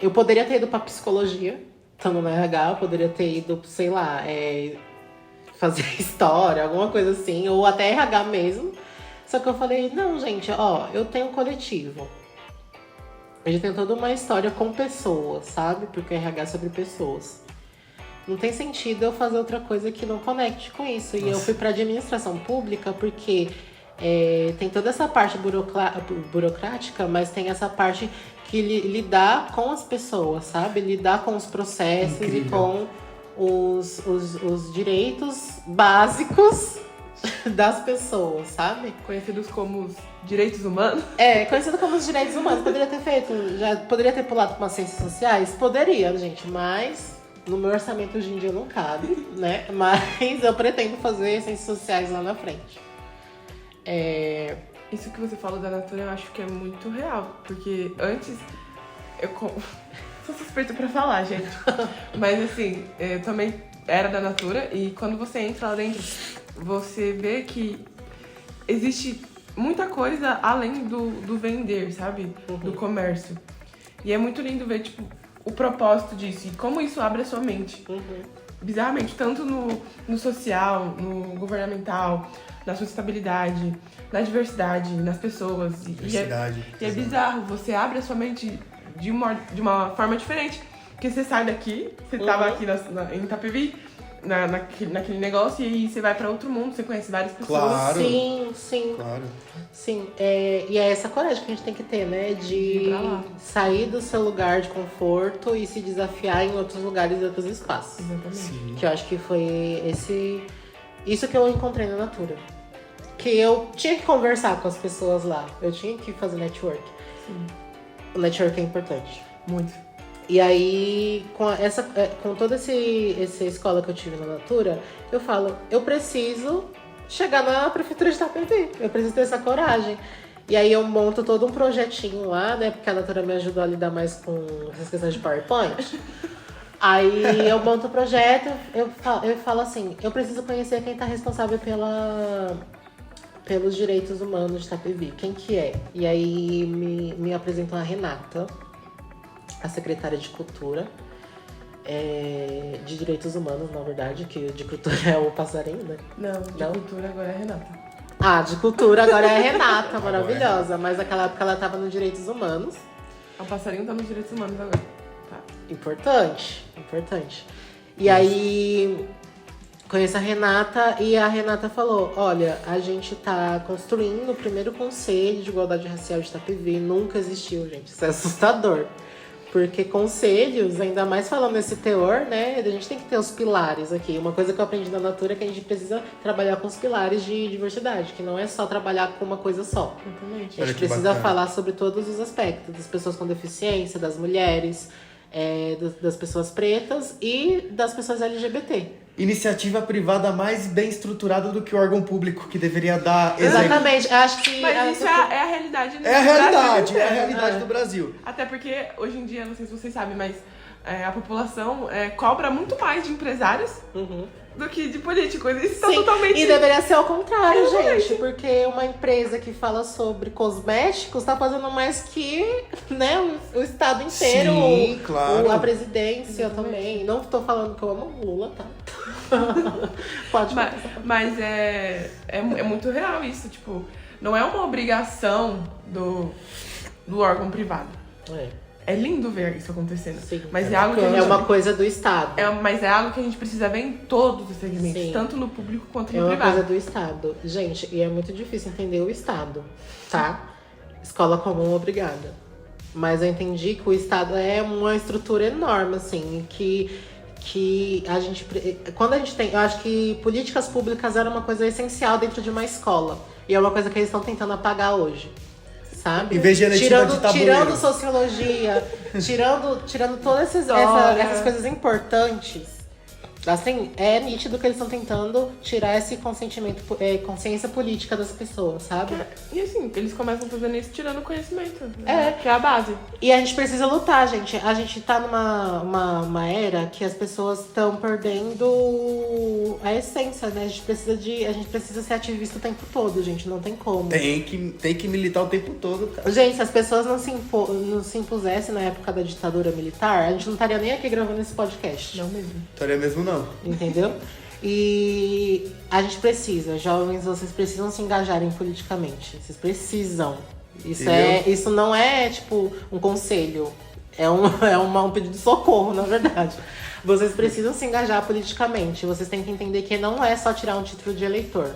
eu poderia ter ido pra psicologia, estando no RH, eu poderia ter ido, sei lá, fazer história, alguma coisa assim, ou até RH mesmo. Só que eu falei, não, gente, eu tenho um coletivo. Eu já tenho toda uma história com pessoas, sabe? Porque RH é sobre pessoas. Não tem sentido eu fazer outra coisa que não conecte com isso. Nossa. E eu fui pra administração pública porque tem toda essa parte burocrática, mas tem essa parte que lidar com as pessoas, sabe? Lidar com os processos. Incrível. E com os direitos básicos das pessoas, sabe?
Conhecidos como os direitos humanos?
Conhecido como os direitos humanos. Poderia ter pulado para as ciências sociais? Poderia, gente, mas no meu orçamento hoje em dia não cabe, né? Mas eu pretendo fazer ciências sociais lá na frente.
Isso que você falou da Natura eu acho que é muito real, porque antes eu sou suspeita pra falar, gente. Mas assim, eu também era da Natura e quando você entra lá dentro, você vê que existe muita coisa além do vender, sabe? Uhum. Do comércio. E é muito lindo ver, tipo, o propósito disso e como isso abre a sua mente. Uhum. Bizarramente, tanto no social, no governamental, na sustentabilidade, na diversidade, nas pessoas.
Diversidade.
E é bizarro, você abre a sua mente de uma forma diferente. Porque você sai daqui, você tava aqui em Itapevi, naquele negócio, e aí você vai pra outro mundo, você conhece várias pessoas.
Claro.
Sim.
Claro.
Sim, e é essa coragem que a gente tem que ter, né? De sair do seu lugar de conforto e se desafiar em outros lugares e outros espaços.
Exatamente. Sim.
Que eu acho que foi isso que eu encontrei na Natura. Que eu tinha que conversar com as pessoas lá. Eu tinha que fazer network. Sim. O network é importante.
Muito.
E aí, com toda essa escola que eu tive na Natura, eu falo, eu preciso chegar na prefeitura de Itapevi. Eu preciso ter essa coragem. E aí eu monto todo um projetinho lá, né? Porque a Natura me ajudou a lidar mais com essas questões de PowerPoint. Aí eu monto o projeto, eu falo assim, eu preciso conhecer quem tá responsável pelos direitos humanos de Itapevi. Quem que é? E aí me apresentam a Renata, a secretária de Cultura. De direitos humanos, na verdade, que de cultura é o passarinho, né?
Não, cultura agora é a Renata.
Ah, de cultura agora é a Renata, maravilhosa. Mas naquela época ela tava nos direitos humanos.
O passarinho tá nos direitos humanos agora. Tá.
Importante. E aí, conheço a Renata e a Renata falou, olha, a gente tá construindo o primeiro conselho de igualdade racial de Itapevi. Nunca existiu, gente. Isso é assustador. Porque conselhos, ainda mais falando nesse teor, né? A gente tem que ter os pilares aqui. Uma coisa que eu aprendi na Natura é que a gente precisa trabalhar com os pilares de diversidade, que não é só trabalhar com uma coisa só.
Exatamente.
A gente precisa falar sobre todos os aspectos, das pessoas com deficiência, das mulheres, das pessoas pretas e das pessoas LGBT.
Iniciativa privada mais bem estruturada do que o órgão público, que deveria dar exemplo.
Exatamente, acho que...
Mas isso é a realidade do
É a realidade,
Brasil.
é a realidade do Brasil.
Até porque, hoje em dia, não sei se vocês sabem, mas a população cobra muito mais de empresários do que de políticos. Isso tá totalmente...
E deveria ser ao contrário,
Exatamente.
gente. Porque uma empresa que fala sobre cosméticos tá fazendo mais que, né, o Estado inteiro.
Sim, claro.
A presidência também. Não tô falando que eu amo o Lula, tá? Pode falar.
Mas é muito real isso. Tipo, não é uma obrigação do órgão privado. É lindo ver isso acontecendo.
Sim.
Mas é algo que a gente...
É uma coisa do Estado.
Mas é algo que a gente precisa ver em todos os segmentos,
Sim.
tanto no público quanto
É
no
uma
privado.
coisa do Estado. Gente, e é muito difícil entender o Estado, tá? Escola comum, obrigada. Mas eu entendi que o Estado é uma estrutura enorme, assim, que a gente... Quando a gente tem... Eu acho que políticas públicas era uma coisa essencial dentro de uma escola. E é uma coisa que eles estão tentando apagar hoje. Sabe?
Em vez de eletiva de tabuleiro.
Tirando sociologia, tirando todas essas coisas importantes. Assim, é nítido que eles estão tentando tirar esse consentimento, consciência política das pessoas, sabe?
E assim, eles começam fazendo isso tirando conhecimento. Né? Que é a base.
E a gente precisa lutar, gente. A gente tá numa era que as pessoas estão perdendo a essência, né? A gente precisa ser ativista o tempo todo, gente. Não tem como.
Tem que militar o tempo todo, cara.
Gente, se as pessoas não se impusessem na época da ditadura militar, a gente não estaria nem aqui gravando esse podcast.
Não mesmo.
Estaria mesmo não.
Entendeu? E a gente precisa, jovens, vocês precisam se engajarem politicamente. Vocês precisam. Isso não é, tipo, um conselho. É um pedido de socorro, na verdade. Vocês precisam se engajar politicamente. Vocês têm que entender que não é só tirar um título de eleitor.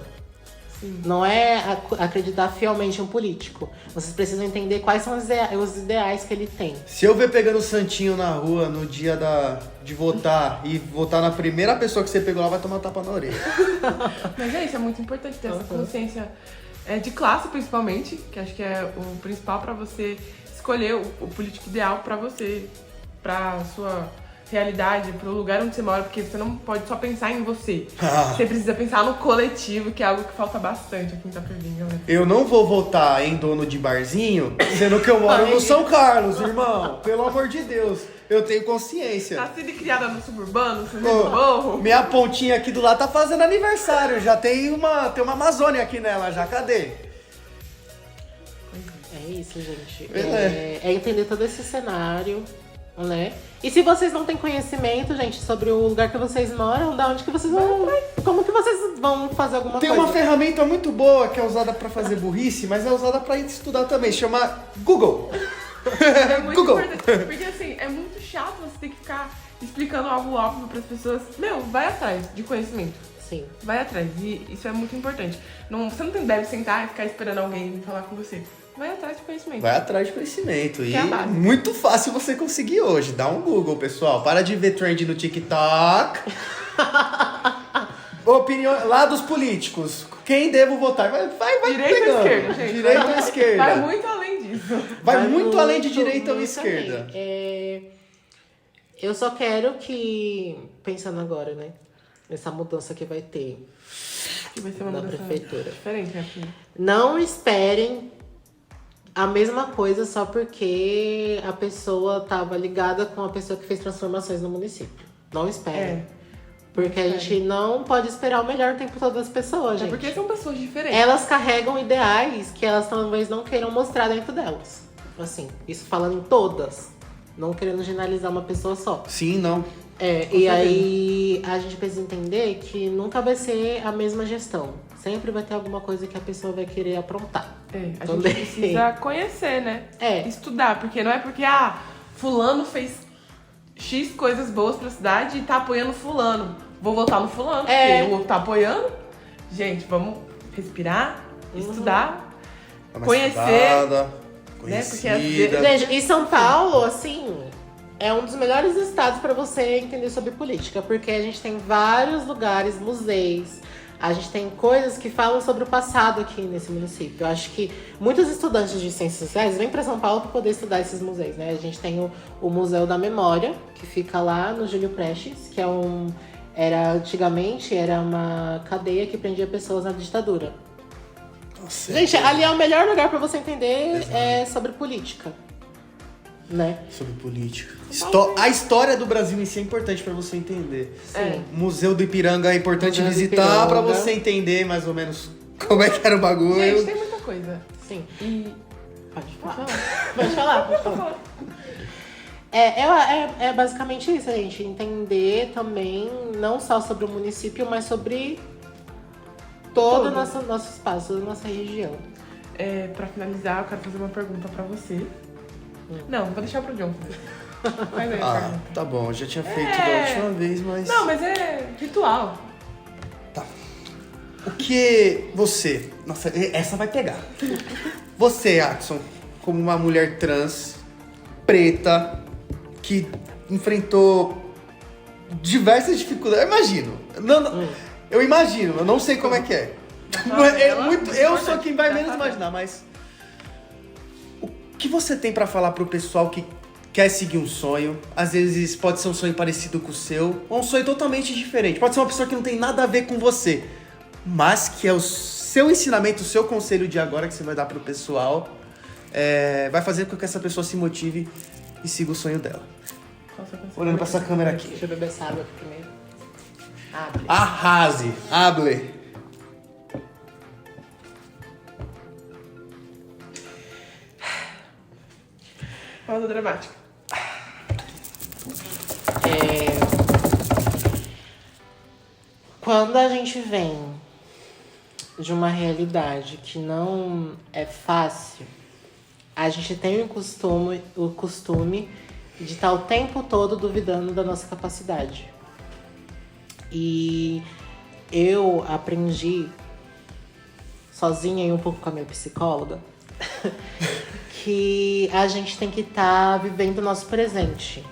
Sim. Não é acreditar fielmente em um político. Vocês precisam entender quais são os ideais que ele tem.
Se eu ver pegando o santinho na rua no dia de votar e votar na primeira pessoa que você pegou, ela vai tomar um tapa na orelha.
Mas é isso, é muito importante ter essa consciência de classe, principalmente, que acho que é o principal pra você escolher o político ideal pra você, pra sua realidade, pro lugar onde você mora, porque você não pode só pensar em você. Você precisa pensar no coletivo, que é algo que falta bastante aqui em Itapevi, galera.
Eu não vou votar em dono de barzinho, sendo que eu moro no São Carlos, irmão. Pelo amor de Deus, eu tenho consciência.
Nascida e criada no suburbano, no morro.
Minha pontinha aqui do lado tá fazendo aniversário, já tem uma Amazônia aqui nela já, cadê?
É isso, gente. É entender todo esse cenário, né? E se vocês não têm conhecimento, gente, sobre o lugar que vocês moram, da onde que vocês vão... Como que vocês vão fazer alguma
Tem
coisa?
uma ferramenta muito boa que é usada pra fazer burrice, mas é usada pra estudar também, chama Google.
É muito
Google.
importante, porque assim, é muito chato você ter que ficar explicando algo óbvio pras pessoas. Meu, vai atrás de conhecimento.
Sim.
Vai atrás, e isso é muito importante. Você não deve sentar e ficar esperando alguém vir falar com você. Vai atrás de conhecimento.
Vai atrás de conhecimento. E
é a base.
muito fácil você conseguir hoje. Dá um Google, pessoal. Para de ver trend no TikTok. Opinião lá dos políticos. Quem devo votar? Vai
Direita
pegando.
ou esquerda, gente?
Direita ou esquerda?
Vai muito além disso.
Vai muito além de direita ou
muito
esquerda.
além. Eu só quero que, pensando agora, né? Nessa mudança que vai ter
Que vai ser uma
na
mudança
prefeitura.
diferente, né, filho?
Não esperem a mesma coisa só porque a pessoa tava ligada com a pessoa que fez transformações no município. Não espere. Porque a gente não pode esperar o melhor o tempo todo das pessoas, gente.
Porque são pessoas diferentes.
Elas carregam ideais que elas talvez não queiram mostrar dentro delas. Assim, isso falando em todas. Não querendo generalizar uma pessoa só.
Sim, não.
E aí a gente precisa entender que nunca vai ser a mesma gestão. Sempre vai ter alguma coisa que a pessoa vai querer aprontar.
A gente precisa conhecer, né? Estudar, porque não é porque, fulano fez X coisas boas pra cidade e tá apoiando fulano. Vou votar no fulano, porque o tá apoiando. Gente, vamos respirar, estudar, conhecer. Né? Porque
gente, em São Paulo, assim, é um dos melhores estados pra você entender sobre política. Porque a gente tem vários lugares, museus. A gente tem coisas que falam sobre o passado aqui nesse município. Eu acho que muitos estudantes de ciências sociais vêm para São Paulo para poder estudar esses museus, né? A gente tem o Museu da Memória, que fica lá no Júlio Prestes, que antigamente era uma cadeia que prendia pessoas na ditadura. Nossa, gente, ali é o melhor lugar para você entender sobre política. Né?
Sobre política. A história do Brasil em si é importante pra você entender.
Sim.
O Museu do Ipiranga é importante visitar pra você entender mais ou menos como é que era o bagulho.
Gente, tem muita coisa.
Sim.
Pode falar.
Pode falar. É basicamente isso, a gente entender também, não só sobre o município, mas sobre todo o nosso espaço, toda a nossa região.
Pra finalizar, eu quero fazer uma pergunta pra você. Não, vou deixar pro John. Faz aí a pergunta.
Tá bom, eu já tinha feito da última vez, mas...
Não, mas é ritual.
Tá. O que você... Nossa, essa vai pegar. Você, Axon, como uma mulher trans, preta, que enfrentou diversas dificuldades... Eu imagino, eu não sei como é que é. Eu sou quem vai menos imaginar, mas... O que você tem pra falar pro pessoal que quer seguir um sonho? Às vezes pode ser um sonho parecido com o seu, ou um sonho totalmente diferente. Pode ser uma pessoa que não tem nada a ver com você, mas que é o seu ensinamento, o seu conselho de agora que você vai dar pro pessoal, vai fazer com que essa pessoa se motive e siga o sonho dela. Olhando pra essa câmera aqui.
Deixa eu beber essa água aqui primeiro. Abre.
Arrase, hable.
Pausa dramática.
Quando a gente vem de uma realidade que não é fácil, a gente tem o costume de estar o tempo todo duvidando da nossa capacidade. E eu aprendi sozinha e um pouco com a minha psicóloga que a gente tem que estar vivendo o nosso presente.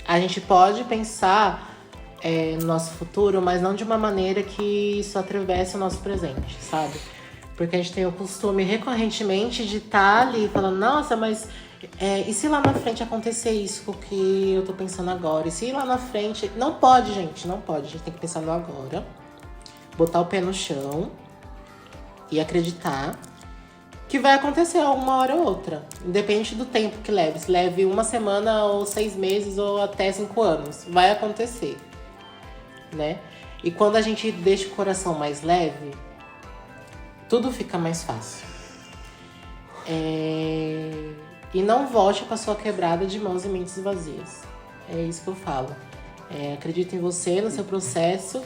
A gente pode pensar no nosso futuro, mas não de uma maneira que isso atravesse o nosso presente, sabe? Porque a gente tem o costume recorrentemente de estar ali falando, nossa, mas e se lá na frente acontecer isso com o que eu tô pensando agora? E se lá na frente... Não pode, gente, não pode. A gente tem que pensar no agora, botar o pé no chão e acreditar que vai acontecer alguma hora ou outra. Independente do tempo que leve. Se leve 1 semana, ou 6 meses, ou até 5 anos. Vai acontecer. Né? E quando a gente deixa o coração mais leve, tudo fica mais fácil. E não volte com a sua quebrada de mãos e mentes vazias. É isso que eu falo. Acredite em você, no seu processo.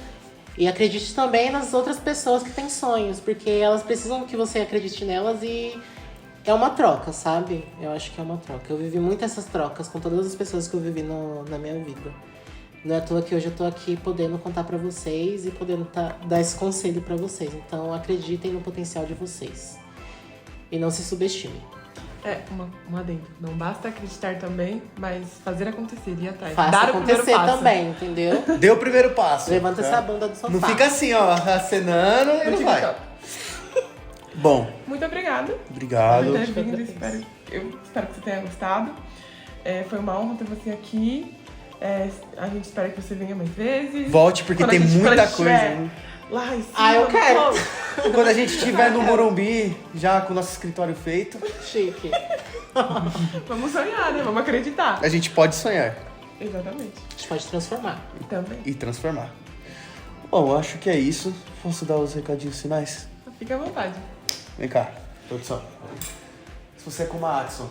E acredite também nas outras pessoas que têm sonhos, porque elas precisam que você acredite nelas e é uma troca, sabe? Eu acho que é uma troca. Eu vivi muito essas trocas com todas as pessoas que eu vivi na minha vida. Não é à toa que hoje eu tô aqui podendo contar pra vocês e podendo dar esse conselho pra vocês. Então acreditem no potencial de vocês. E não se subestimem.
Um adendo. Não basta acreditar também, mas fazer acontecer, ir atrás.
Faça
dar
acontecer
o primeiro passo
também, entendeu?
Dê o primeiro passo.
Levanta essa bunda do sofá.
Não fica assim, ó, acenando e não vai. Bom.
Muito obrigada.
Obrigado.
Por ter vindo, eu espero que você tenha gostado. Foi uma honra ter você aqui. A gente espera que você venha mais vezes.
Volte, porque
Quando
tem
a gente
muita
estiver
coisa, hein?
Lá em cima.
Ah, eu quero.
Quando a gente estiver no Morumbi, já com o nosso escritório feito,
Chique.
Vamos sonhar, né? Vamos acreditar.
a gente pode sonhar
Exatamente.
A gente pode transformar.
Também.
e transformar. Bom, eu acho que é isso. Posso dar os recadinhos finais?
Fica à vontade.
Vem cá, produção. Se você é como a Adson,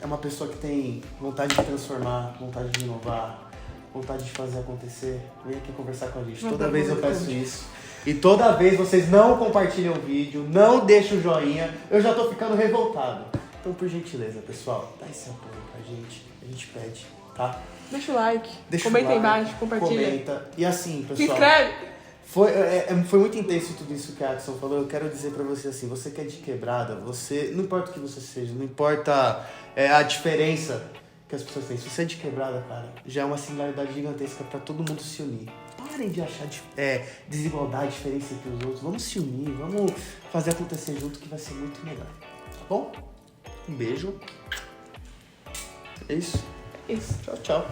é uma pessoa que tem vontade de transformar, vontade de inovar, vontade de fazer acontecer, vem aqui conversar com a gente. Toda vez eu peço isso. E toda vez vocês não compartilham o vídeo, não deixam o joinha, eu já tô ficando revoltado. Então, por gentileza, pessoal, dá esse apoio pra gente. A gente pede, tá?
Deixa o like.
Deixa
Comenta
o
aí
like,
embaixo, compartilha.
Comenta. E assim, pessoal.
Se inscreve.
Foi muito intenso tudo isso que a Adson falou. Eu quero dizer pra você assim, você que é de quebrada, você, não importa o que você seja, não importa a diferença que as pessoas têm. Se você é de quebrada, cara, já é uma similaridade gigantesca pra todo mundo se unir. Parem de achar desigualdade, diferença entre os outros. Vamos se unir, vamos fazer acontecer junto que vai ser muito melhor. Tá bom? Um beijo. É isso.
Isso.
Tchau, tchau.